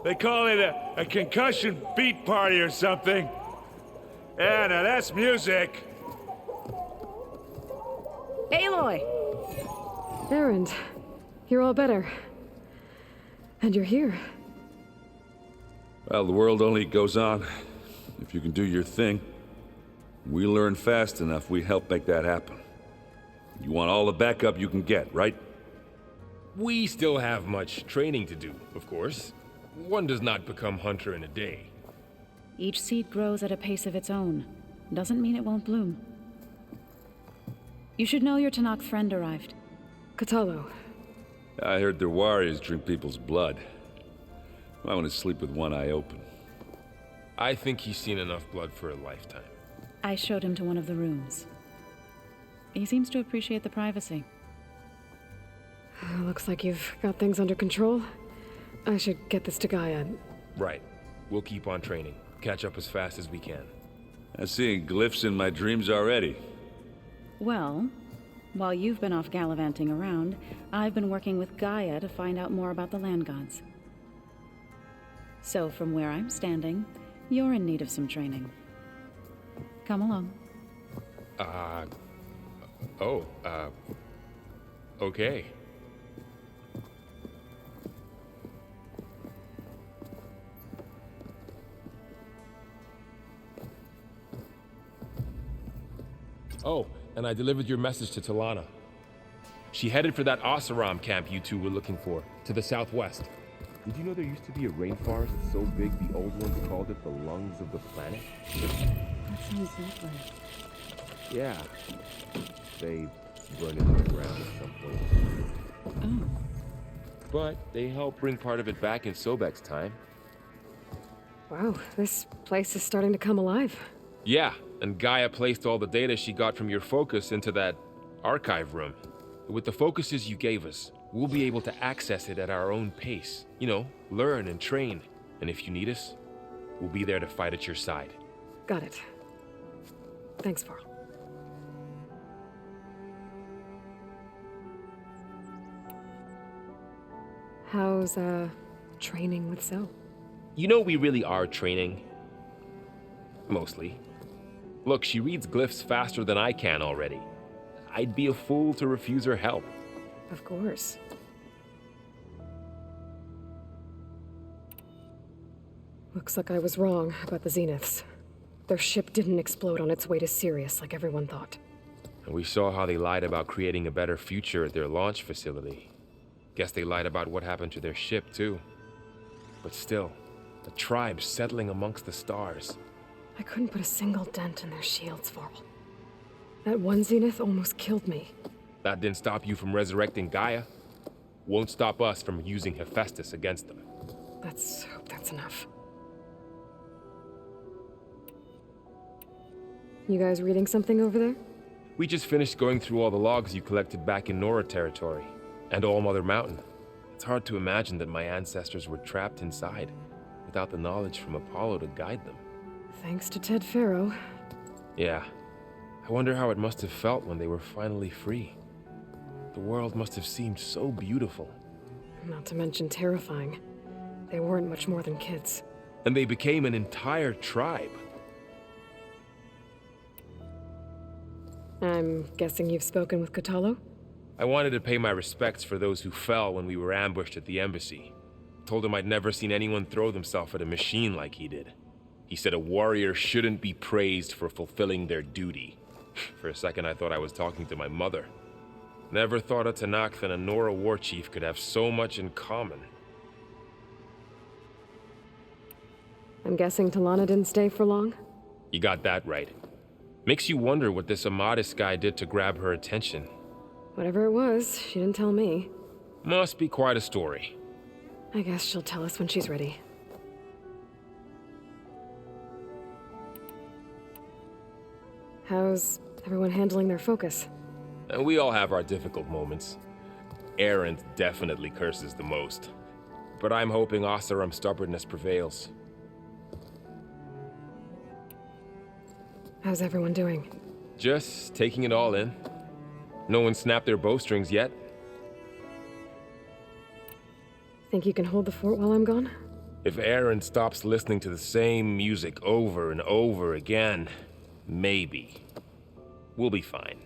They call it a concussion beat party or something. Yeah, now that's music. Aloy! Erend, you're all better. And you're here. Well, the world only goes on if you can do your thing. We learn fast enough, we help make that happen. You want all the backup you can get, right? We still have much training to do, of course. One does not become hunter in a day. Each seed grows at a pace of its own. Doesn't mean it won't bloom. You should know your Tanakh friend arrived. Katalo. I heard their warriors drink people's blood. I want to sleep with one eye open. I think he's seen enough blood for a lifetime. I showed him to one of the rooms. He seems to appreciate the privacy. Looks like you've got things under control. I should get this to Gaia. Right. We'll keep on training. Catch up as fast as we can. I'm seeing glyphs in my dreams already. Well, while you've been off gallivanting around, I've been working with Gaia to find out more about the land gods. So from where I'm standing, you're in need of some training. Come along. Okay. Oh, and I delivered your message to Talana. She headed for that Oseram camp you two were looking for, to the southwest. Did you know there used to be a rainforest so big the old ones called it the lungs of the planet? That sounds lovely. Yeah. They burned it to the ground at some point. Oh. But they helped bring part of it back in Sobek's time. Wow, this place is starting to come alive. Yeah, and Gaia placed all the data she got from your focus into that archive room. With the focuses you gave us, we'll be able to access it at our own pace. You know, learn and train. And if you need us, we'll be there to fight at your side. Got it. Thanks, Varl. How's, training with Zoe? You know we really are training. Mostly. Look, she reads glyphs faster than I can already. I'd be a fool to refuse her help. Of course. Looks like I was wrong about the Zeniths. Their ship didn't explode on its way to Sirius like everyone thought. And we saw how they lied about creating a better future at their launch facility. Guess they lied about what happened to their ship, too. But still, the tribe settling amongst the stars. I couldn't put a single dent in their shields, Varl. That one Zenith almost killed me. That didn't stop you from resurrecting Gaia. Won't stop us from using Hephaestus against them. Let's hope that's enough. You guys reading something over there? We just finished going through all the logs you collected back in Nora territory, and All Mother Mountain. It's hard to imagine that my ancestors were trapped inside, without the knowledge from Apollo to guide them. Thanks to Ted Faro. Yeah. I wonder how it must have felt when they were finally free. The world must have seemed so beautiful. Not to mention terrifying. They weren't much more than kids. And they became an entire tribe. I'm guessing you've spoken with Katalo? I wanted to pay my respects for those who fell when we were ambushed at the embassy. Told him I'd never seen anyone throw themselves at a machine like he did. He said a warrior shouldn't be praised for fulfilling their duty. For a second I thought I was talking to my mother. Never thought a Tanakh and a Nora war chief could have so much in common. I'm guessing Talana didn't stay for long? You got that right. Makes you wonder what this Amadis guy did to grab her attention. Whatever it was, she didn't tell me. Must be quite a story. I guess she'll tell us when she's ready. How's everyone handling their focus? And we all have our difficult moments. Erend definitely curses the most. But I'm hoping Oseram's stubbornness prevails. How's everyone doing? Just taking it all in. No one snapped their bowstrings yet. Think you can hold the fort while I'm gone? If Aaron stops listening to the same music over and over again, maybe. We'll be fine.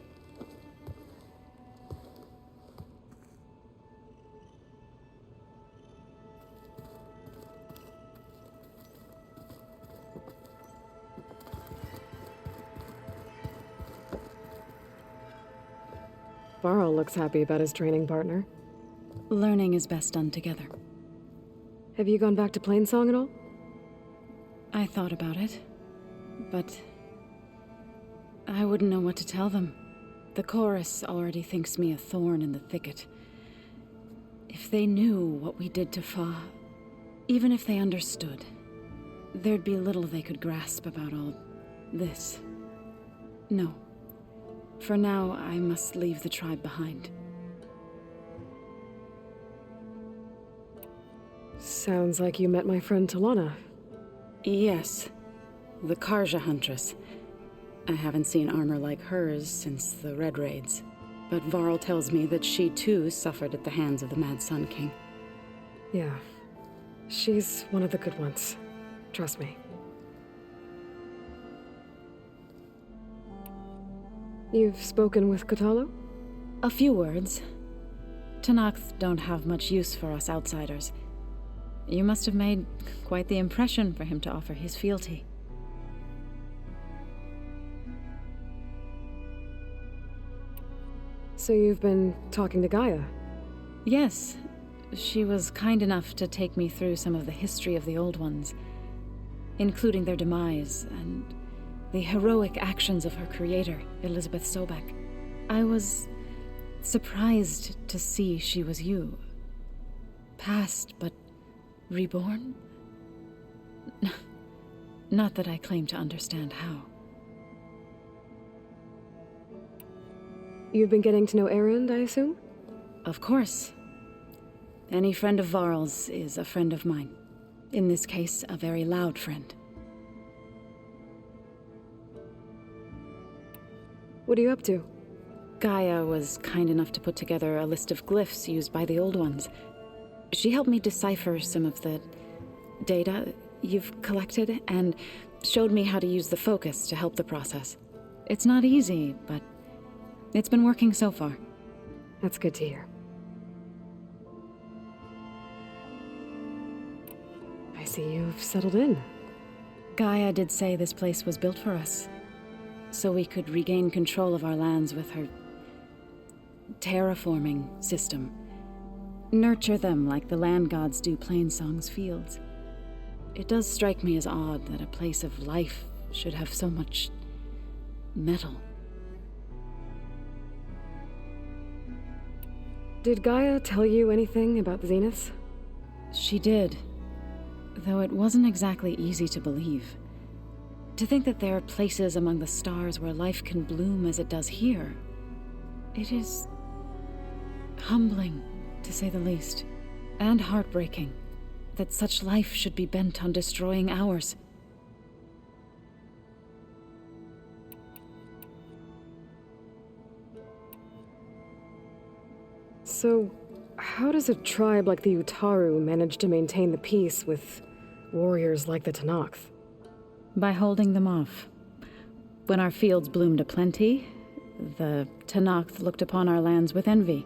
Varl looks happy about his training partner. Learning is best done together. Have you gone back to Plainsong at all? I thought about it, but I wouldn't know what to tell them. The chorus already thinks me a thorn in the thicket. If they knew what we did to Fa, even if they understood, there'd be little they could grasp about all this. No. For now, I must leave the tribe behind. Sounds like you met my friend Talana. Yes. The Karja Huntress. I haven't seen armor like hers since the Red Raids. But Varl tells me that she too suffered at the hands of the Mad Sun King. Yeah. She's one of the good ones. Trust me. You've spoken with Kotallo? A few words. Tenakth don't have much use for us outsiders. You must have made quite the impression for him to offer his fealty. So you've been talking to Gaia? Yes. She was kind enough to take me through some of the history of the Old Ones, including their demise and the heroic actions of her creator, Elizabeth Sobek. I was surprised to see she was you. Past, but reborn? Not that I claim to understand how. You've been getting to know Erend, I assume? Of course. Any friend of Varl's is a friend of mine. In this case, a very loud friend. What are you up to? Gaia was kind enough to put together a list of glyphs used by the Old Ones. She helped me decipher some of the data you've collected and showed me how to use the focus to help the process. It's not easy, but it's been working so far. That's good to hear. I see you've settled in. Gaia did say this place was built for us, so we could regain control of our lands with her terraforming system. Nurture them like the land gods do Plainsong's fields. It does strike me as odd that a place of life should have so much metal. Did Gaia tell you anything about the Zeniths? She did, though it wasn't exactly easy to believe. To think that there are places among the stars where life can bloom as it does here, it is humbling, to say the least, and heartbreaking that such life should be bent on destroying ours. So, how does a tribe like the Utaru manage to maintain the peace with warriors like the Tenakth? By holding them off. When our fields bloomed aplenty, the Tenakth looked upon our lands with envy.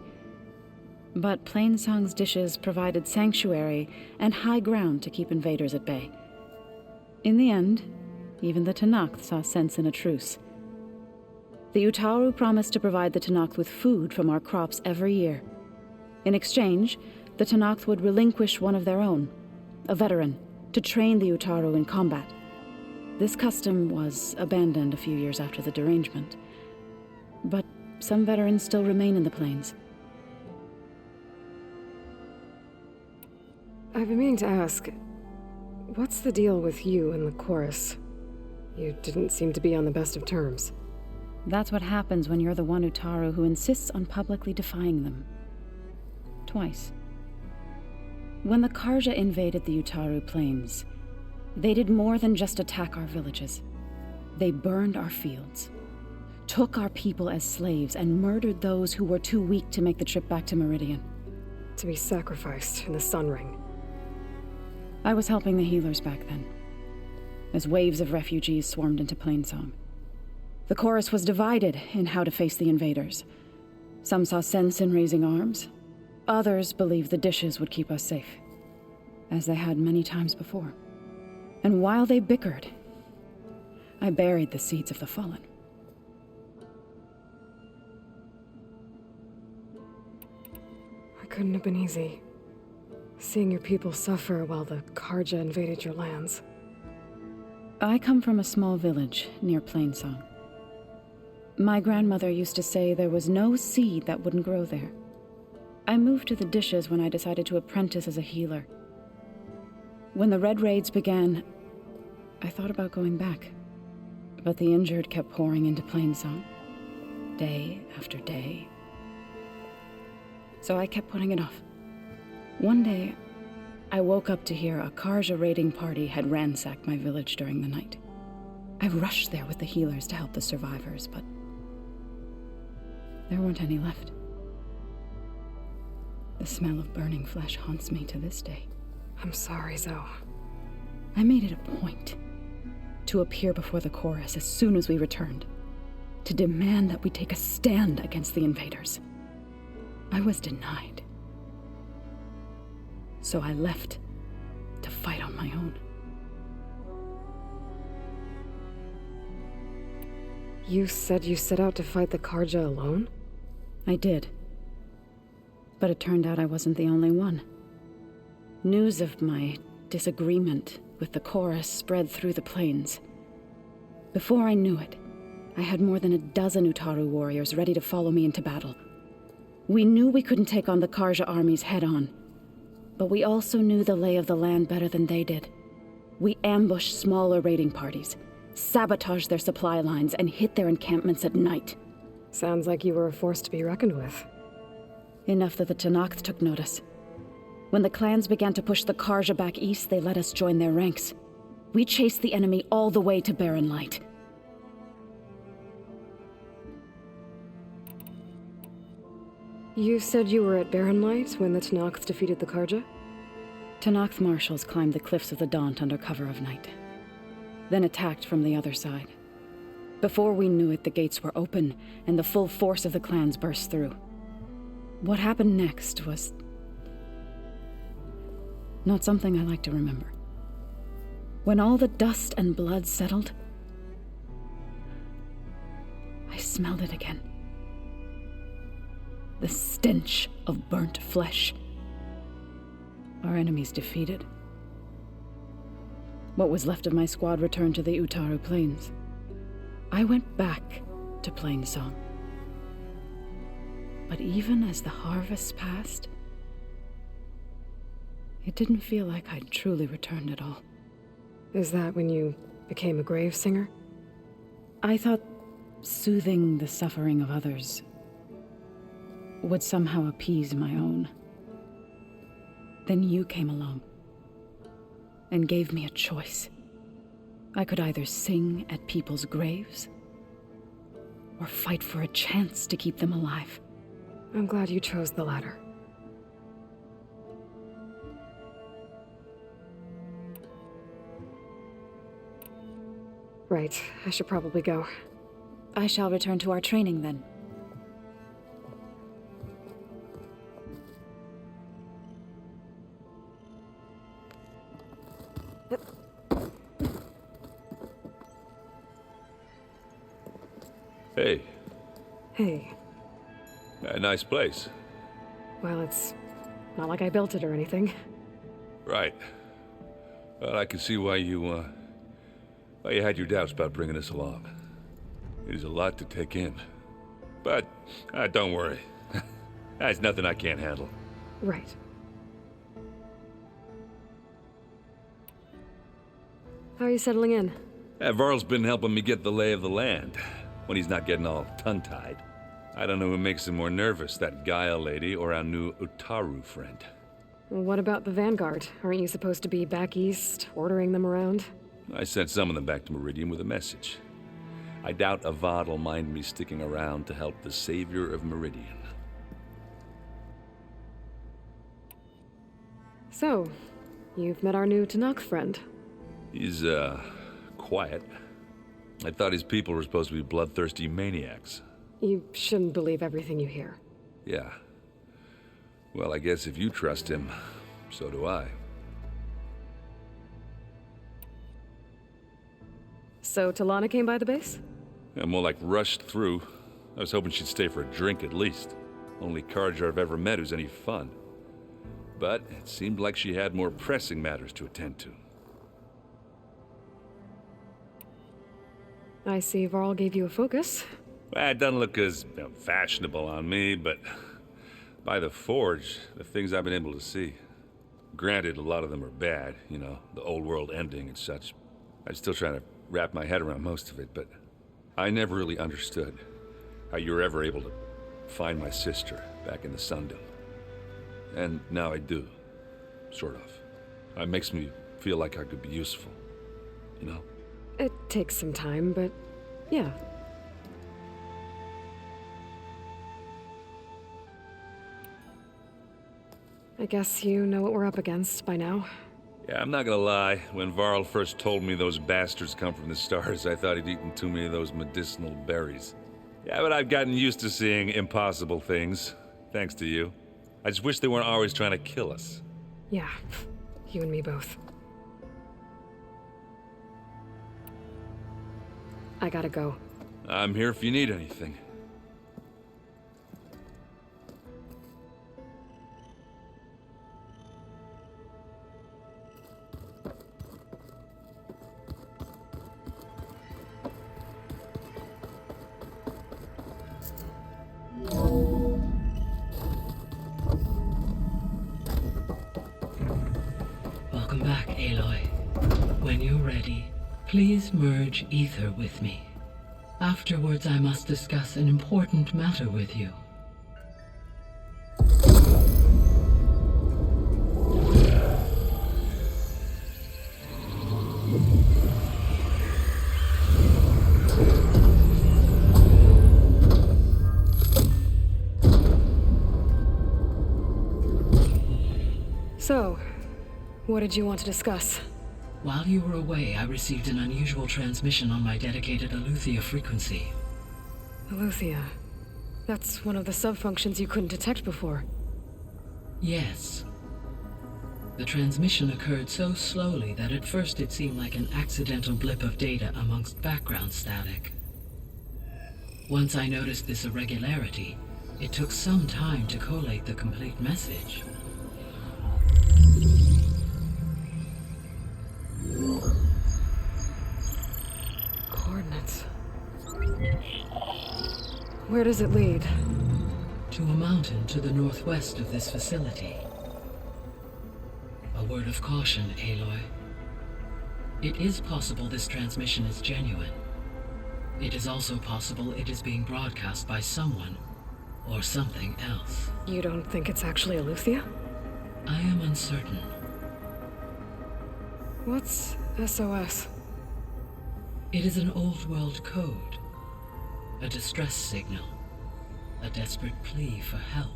But Plainsong's dishes provided sanctuary and high ground to keep invaders at bay. In the end, even the Tenakth saw sense in a truce. The Utaru promised to provide the Tenakth with food from our crops every year. In exchange, the Tenakth would relinquish one of their own, a veteran, to train the Utaru in combat. This custom was abandoned a few years after the derangement, but some veterans still remain in the plains. I've been meaning to ask, what's the deal with you and the chorus? You didn't seem to be on the best of terms. That's what happens when you're the one Utaru who insists on publicly defying them. Twice. When the Karja invaded the Utaru plains, they did more than just attack our villages. They burned our fields. took our people as slaves, and murdered those who were too weak to make the trip back to Meridian. To be sacrificed in the Sun Ring. I was helping the healers back then, as waves of refugees swarmed into Plainsong. The chorus was divided in how to face the invaders. Some saw sense in raising arms. Others believed the dishes would keep us safe, as they had many times before. And while they bickered, I buried the seeds of the fallen. It couldn't have been easy. Seeing your people suffer while the Karja invaded your lands. I come from a small village near Plainsong. My grandmother used to say there was no seed that wouldn't grow there. I moved to the dishes when I decided to apprentice as a healer. When the Red Raids began, I thought about going back. But the injured kept pouring into Plainsong, day after day. So I kept putting it off. One day, I woke up to hear a Karja raiding party had ransacked my village during the night. I rushed there with the healers to help the survivors, but there weren't any left. The smell of burning flesh haunts me to this day. I'm sorry, Zoe. I made it a point to appear before the chorus as soon as we returned, to demand that we take a stand against the invaders. I was denied. So I left to fight on my own. You said you set out to fight the Karja alone? I did. But it turned out I wasn't the only one. News of my disagreement with the chorus spread through the plains. Before I knew it, I had more than a dozen Utaru warriors ready to follow me into battle. We knew we couldn't take on the Karja armies head-on, but we also knew the lay of the land better than they did. We ambushed smaller raiding parties, sabotaged their supply lines, and hit their encampments at night. Sounds like you were a force to be reckoned with. Enough that the Tenakth took notice. When the clans began to push the Karja back east, they let us join their ranks. We chased the enemy all the way to Barren Light. You said you were at Barren Light when the Tenakth defeated the Karja? Tenakth marshals climbed the cliffs of the Daunt under cover of night, then attacked from the other side. Before we knew it, the gates were open, and the full force of the clans burst through. What happened next was not something I like to remember. When all the dust and blood settled, I smelled it again. The stench of burnt flesh. Our enemies defeated. What was left of my squad returned to the Utaru Plains. I went back to Plainsong. But even as the harvest passed, it didn't feel like I'd truly returned at all. Is that when you became a grave singer? I thought soothing the suffering of others would somehow appease my own. Then you came along and gave me a choice. I could either sing at people's graves or fight for a chance to keep them alive. I'm glad you chose the latter. Right, I should probably go. I shall return to our training then. Hey. Hey. A nice place. Well, it's not like I built it or anything. Right. Well, I can see why you had your doubts about bringing us along. It is a lot to take in. But, don't worry. That's nothing I can't handle. Right. How are you settling in? Varl's been helping me get the lay of the land, when he's not getting all tongue-tied. I don't know who makes him more nervous, that Gaia lady or our new Utaru friend. What about the Vanguard? Aren't you supposed to be back east, ordering them around? I sent some of them back to Meridian with a message. I doubt Avad will mind me sticking around to help the savior of Meridian. So, you've met our new Tanakh friend. He's, quiet. I thought his people were supposed to be bloodthirsty maniacs. You shouldn't believe everything you hear. Yeah. Well, I guess if you trust him, so do I. So Talana came by the base? Yeah, more like rushed through. I was hoping she'd stay for a drink at least. Only Karja I've ever met who's any fun. But it seemed like she had more pressing matters to attend to. I see Varl gave you a focus. Well, it doesn't look as fashionable on me, but by the Forge, the things I've been able to see. Granted, a lot of them are bad, you know, the old world ending and such. I'm still trying to wrap my head around most of it, but I never really understood how you were ever able to find my sister back in the Sundom. And now I do, sort of. It makes me feel like I could be useful, you know? It takes some time, but yeah. I guess you know what we're up against by now. Yeah, I'm not gonna lie. When Varl first told me those bastards come from the stars, I thought he'd eaten too many of those medicinal berries. Yeah, but I've gotten used to seeing impossible things, thanks to you. I just wish they weren't always trying to kill us. Yeah, you and me both. I gotta go. I'm here if you need anything. Welcome back, Aloy. When you're ready, please merge ether with me. Afterwards, I must discuss an important matter with you. So, what did you want to discuss? While you were away, I received an unusual transmission on my dedicated Aletheia frequency. Aletheia. That's one of the sub-functions you couldn't detect before. Yes. The transmission occurred so slowly that at first it seemed like an accidental blip of data amongst background static. Once I noticed this irregularity, it took some time to collate the complete message. Coordinates. Where does it lead? To a mountain to the northwest of this facility. A word of caution, Aloy. It is possible this transmission is genuine. It is also possible it is being broadcast by someone or something else. You don't think it's actually Aletheia? I am uncertain. What's SOS? It is an old world code. A distress signal. A desperate plea for help.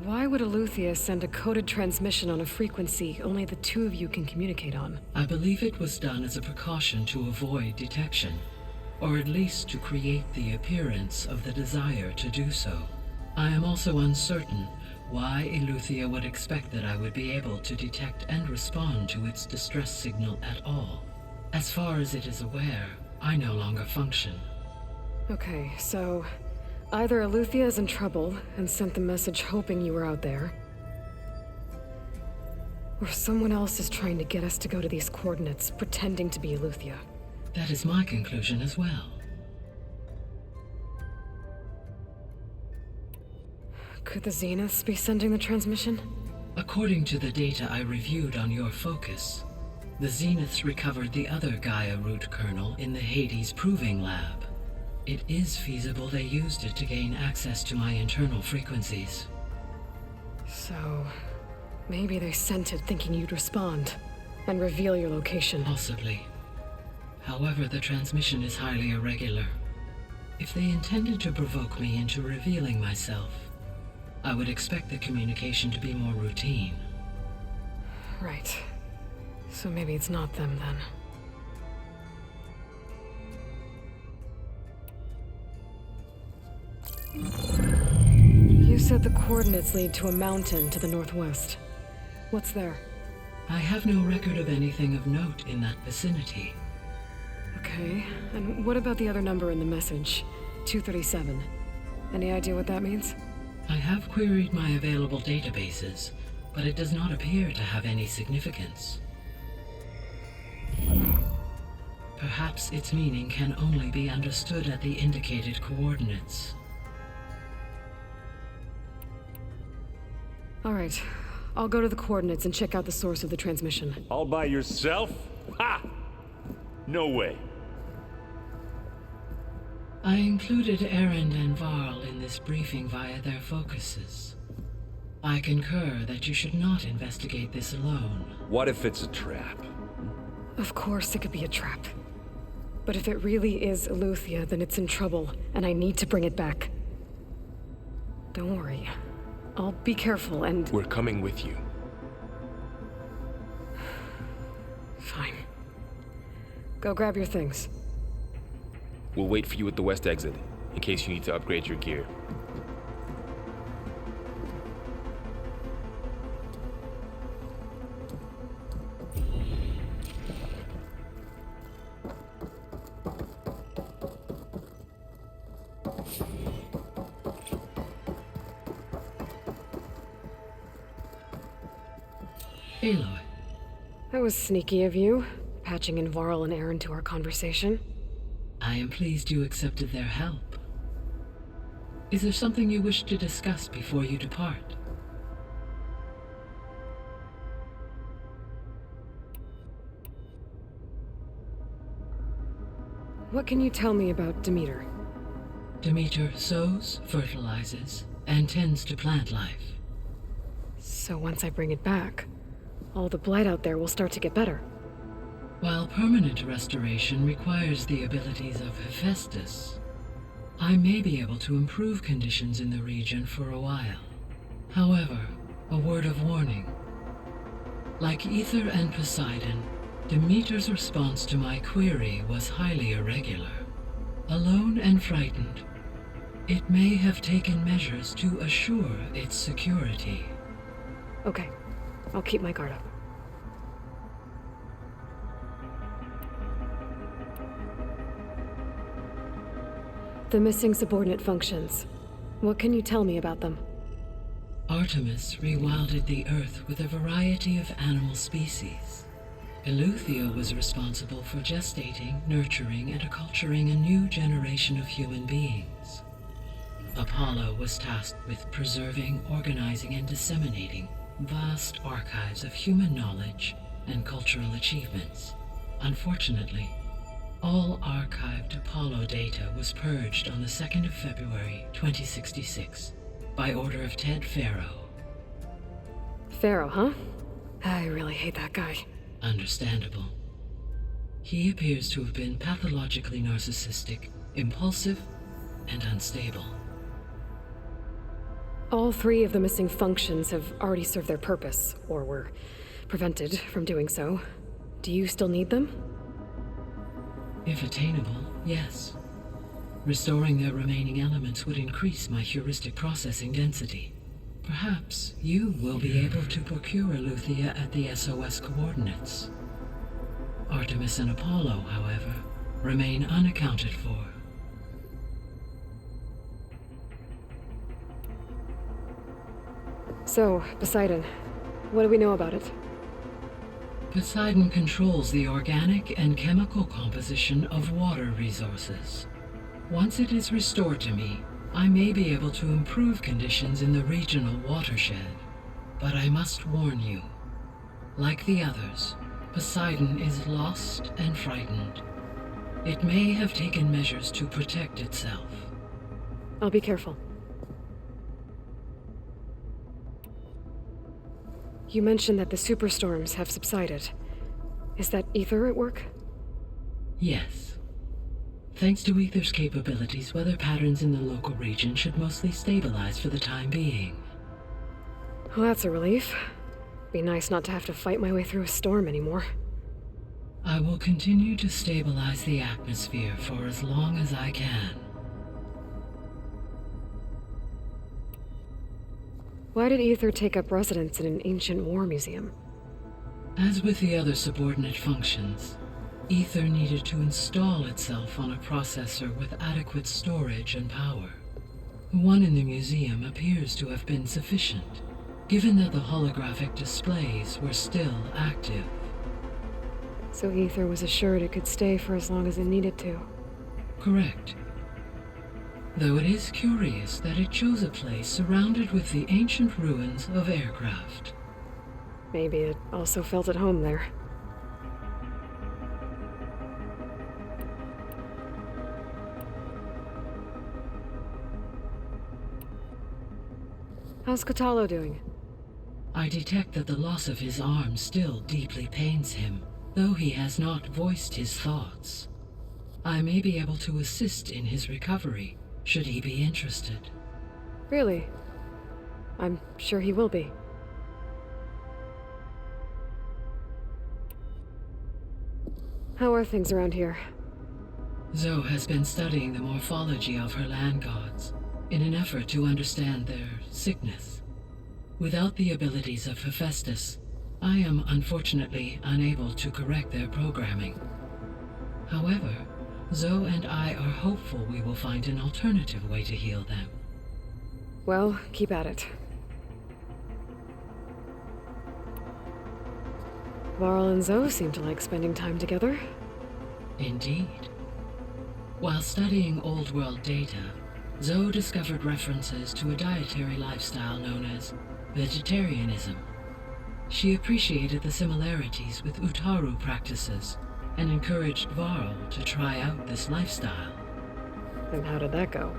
Why would Aletheia send a coded transmission on a frequency only the two of you can communicate on? I believe it was done as a precaution to avoid detection, or at least to create the appearance of the desire to do so. I am also uncertain why Aletheia would expect that I would be able to detect and respond to its distress signal at all. As far as it is aware, I no longer function. Okay, so either Aletheia is in trouble and sent the message hoping you were out there, or someone else is trying to get us to go to these coordinates, pretending to be Aletheia. That is my conclusion as well. Could the Zeniths be sending the transmission? According to the data I reviewed on your focus, the Zeniths recovered the other Gaia root kernel in the Hades Proving Lab. It is feasible they used it to gain access to my internal frequencies. So, maybe they sent it thinking you'd respond and reveal your location. Possibly. However, the transmission is highly irregular. If they intended to provoke me into revealing myself, I would expect the communication to be more routine. Right. So maybe it's not them then. You said the coordinates lead to a mountain to the northwest. What's there? I have no record of anything of note in that vicinity. Okay, and what about the other number in the message? 237. Any idea what that means? I have queried my available databases, but it does not appear to have any significance. Perhaps its meaning can only be understood at the indicated coordinates. All right, I'll go to the coordinates and check out the source of the transmission. All by yourself? Ha! No way. I included Erend and Varl in this briefing via their focuses. I concur that you should not investigate this alone. What if it's a trap? Of course it could be a trap. But if it really is Eleuthia, then it's in trouble, and I need to bring it back. Don't worry. I'll be careful and... We're coming with you. Fine. Go grab your things. We'll wait for you at the west exit, in case you need to upgrade your gear. Aloy. That was sneaky of you, patching in Varl and Erend to our conversation. I am pleased you accepted their help. Is there something you wish to discuss before you depart? What can you tell me about Demeter? Demeter sows, fertilizes, and tends to plant life. So once I bring it back, all the blight out there will start to get better. While permanent restoration requires the abilities of Hephaestus, I may be able to improve conditions in the region for a while. However, a word of warning. Like Ether and Poseidon, Demeter's response to my query was highly irregular. Alone and frightened, it may have taken measures to assure its security. Okay, I'll keep my guard up. The missing subordinate functions. What can you tell me about them? Artemis rewilded the Earth with a variety of animal species. Eleuthia was responsible for gestating, nurturing, and acculturating a new generation of human beings. Apollo was tasked with preserving, organizing, and disseminating vast archives of human knowledge and cultural achievements. Unfortunately, all archived Apollo data was purged on the 2nd of February, 2066, by order of Ted Farrow. Farrow, huh? I really hate that guy. Understandable. He appears to have been pathologically narcissistic, impulsive, and unstable. All 3 of the missing functions have already served their purpose, or were prevented from doing so. Do you still need them? If attainable, yes. Restoring their remaining elements would increase my heuristic processing density. Perhaps you will be able to procure Eleuthia at the SOS coordinates. Artemis and Apollo, however, remain unaccounted for. So, Poseidon, what do we know about it? Poseidon controls the organic and chemical composition of water resources. Once it is restored to me, I may be able to improve conditions in the regional watershed. But I must warn you, like the others, Poseidon is lost and frightened. It may have taken measures to protect itself. I'll be careful. You mentioned that the superstorms have subsided. Is that Ether at work? Yes. Thanks to Ether's capabilities, weather patterns in the local region should mostly stabilize for the time being. Well, that's a relief. Be nice not to have to fight my way through a storm anymore. I will continue to stabilize the atmosphere for as long as I can. Why did Ether take up residence in an ancient war museum? As with the other subordinate functions, Ether needed to install itself on a processor with adequate storage and power. The one in the museum appears to have been sufficient, given that the holographic displays were still active. So Ether was assured it could stay for as long as it needed to. Correct. Though it is curious that it chose a place surrounded with the ancient ruins of aircraft. Maybe it also felt at home there. How's Katalo doing? I detect that the loss of his arm still deeply pains him, though he has not voiced his thoughts. I may be able to assist in his recovery, should he be interested. Really? I'm sure he will be. How are things around here? Zoe has been studying the morphology of her land gods in an effort to understand their sickness. Without the abilities of Hephaestus, I am unfortunately unable to correct their programming. However, Zoe and I are hopeful we will find an alternative way to heal them. Well, keep at it. Varl and Zoe seem to like spending time together. Indeed. While studying Old World data, Zoe discovered references to a dietary lifestyle known as vegetarianism. She appreciated the similarities with Utaru practices and encouraged Varl to try out this lifestyle. And how did that go?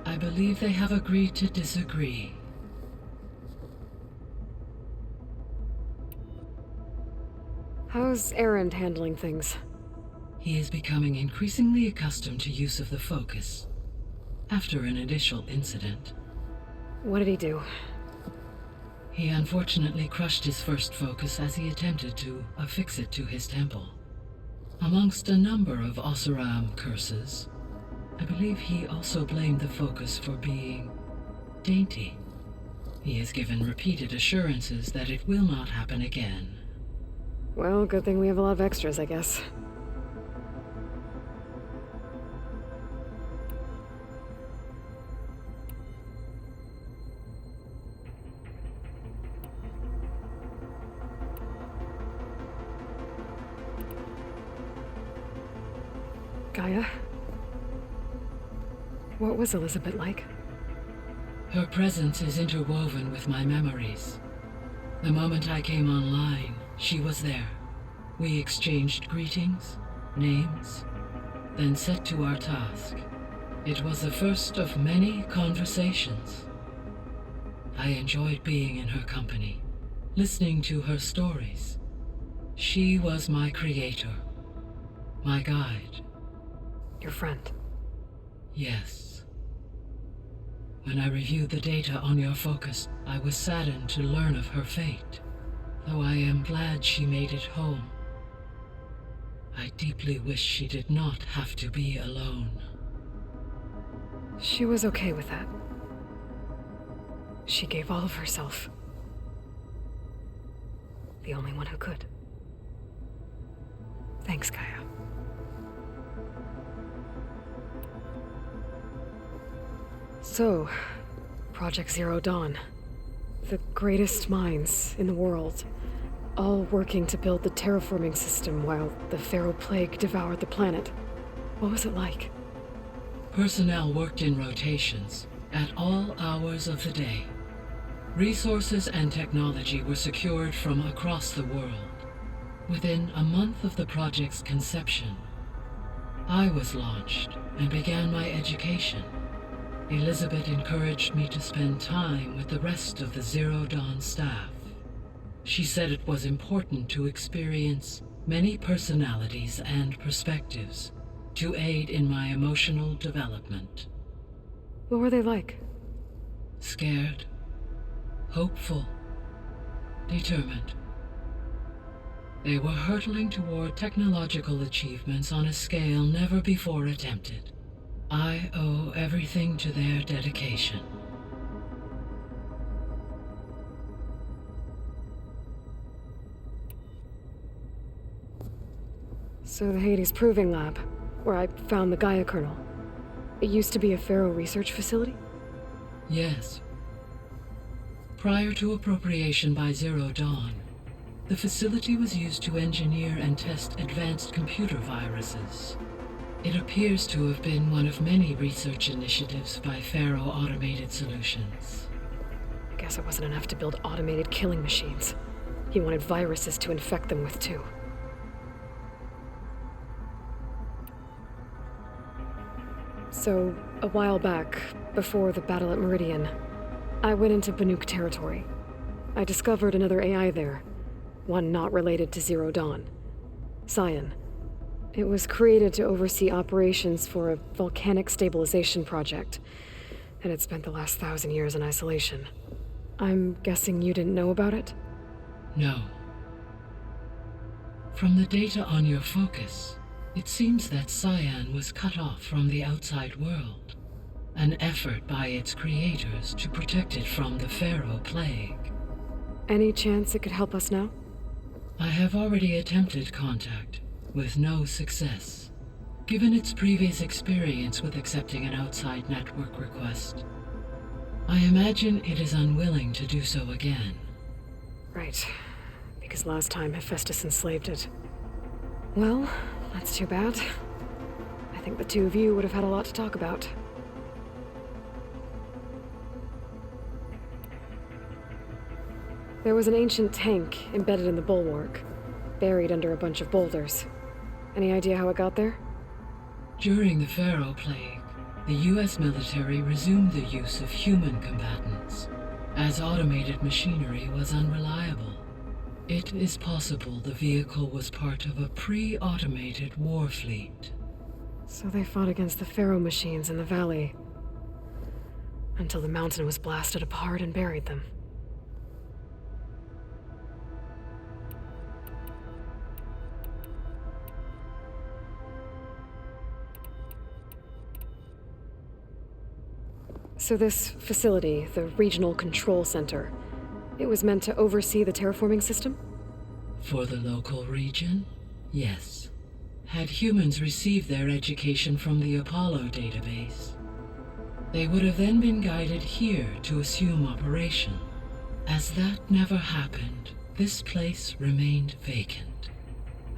I believe they have agreed to disagree. How's Erend handling things? He is becoming increasingly accustomed to use of the focus, after an initial incident. What did he do? He unfortunately crushed his first focus as he attempted to affix it to his temple. Amongst a number of Oseram curses, I believe he also blamed the focus for being dainty. He has given repeated assurances that it will not happen again. Well, good thing we have a lot of extras, I guess. Gaia? What was Elizabeth like? Her presence is interwoven with my memories. The moment I came online, she was there. We exchanged greetings, names, then set to our task. It was the first of many conversations. I enjoyed being in her company, listening to her stories. She was my creator, my guide. Your friend? Yes. When I reviewed the data on your focus, I was saddened to learn of her fate, though I am glad she made it home. I deeply wish she did not have to be alone. She was okay with that. She gave all of herself. The only one who could. Thanks, Gaia. So, Project Zero Dawn. The greatest minds in the world, all working to build the terraforming system while the Pharaoh Plague devoured the planet. What was it like? Personnel worked in rotations, at all hours of the day. Resources and technology were secured from across the world. Within a month of the project's conception, I was launched and began my education. Elizabeth encouraged me to spend time with the rest of the Zero Dawn staff. She said it was important to experience many personalities and perspectives to aid in my emotional development. What were they like? Scared, hopeful, determined. They were hurtling toward technological achievements on a scale never before attempted. I owe everything to their dedication. So the Hades Proving Lab, where I found the Gaia kernel, it used to be a Pharaoh research facility? Yes. Prior to appropriation by Zero Dawn, the facility was used to engineer and test advanced computer viruses. It appears to have been one of many research initiatives by Pharaoh Automated Solutions. I guess it wasn't enough to build automated killing machines. He wanted viruses to infect them with too. So, a while back, before the battle at Meridian, I went into Banuk territory. I discovered another AI there, one not related to Zero Dawn. Cyan. It was created to oversee operations for a volcanic stabilization project, and it spent the last 1,000 years in isolation. I'm guessing you didn't know about it? No. From the data on your focus, it seems that Cyan was cut off from the outside world, an effort by its creators to protect it from the Pharaoh plague. Any chance it could help us now? I have already attempted contact, with no success, given its previous experience with accepting an outside network request. I imagine it is unwilling to do so again. Right, because last time Hephaestus enslaved it. Well, that's too bad. I think the two of you would have had a lot to talk about. There was an ancient tank embedded in the bulwark, buried under a bunch of boulders. Any idea how it got there? During the Pharaoh plague, the US military resumed the use of human combatants, as automated machinery was unreliable. It is possible the vehicle was part of a pre-automated war fleet. So they fought against the Pharaoh machines in the valley, until the mountain was blasted apart and buried them. So this facility, the Regional Control Center, it was meant to oversee the terraforming system? For the local region, yes. Had humans received their education from the Apollo database, they would have then been guided here to assume operation. As that never happened, this place remained vacant.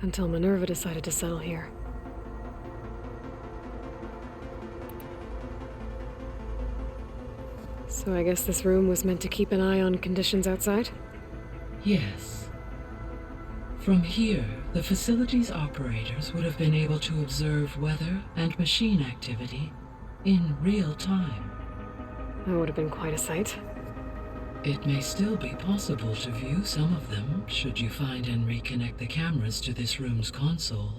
Until Minerva decided to settle here. So I guess this room was meant to keep an eye on conditions outside? Yes. From here, the facility's operators would have been able to observe weather and machine activity in real time. That would have been quite a sight. It may still be possible to view some of them, should you find and reconnect the cameras to this room's console.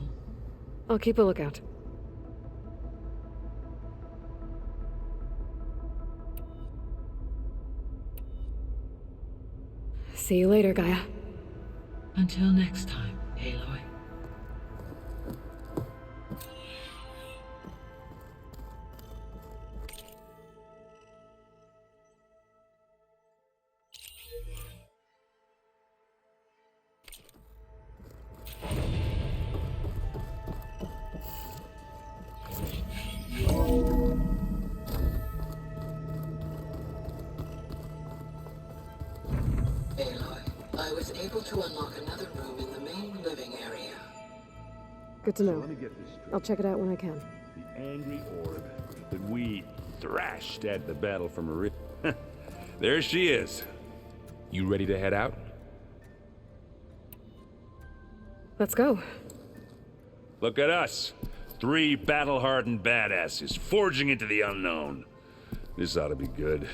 I'll keep a lookout. See you later, Gaia. Until next time, Aloy. I was able to unlock another room in the main living area. Good to know. I'll check it out when I can. The angry orb that we thrashed at the battle for Meridian. There she is. You ready to head out? Let's go. Look at us. 3 battle-hardened badasses forging into the unknown. This ought to be good.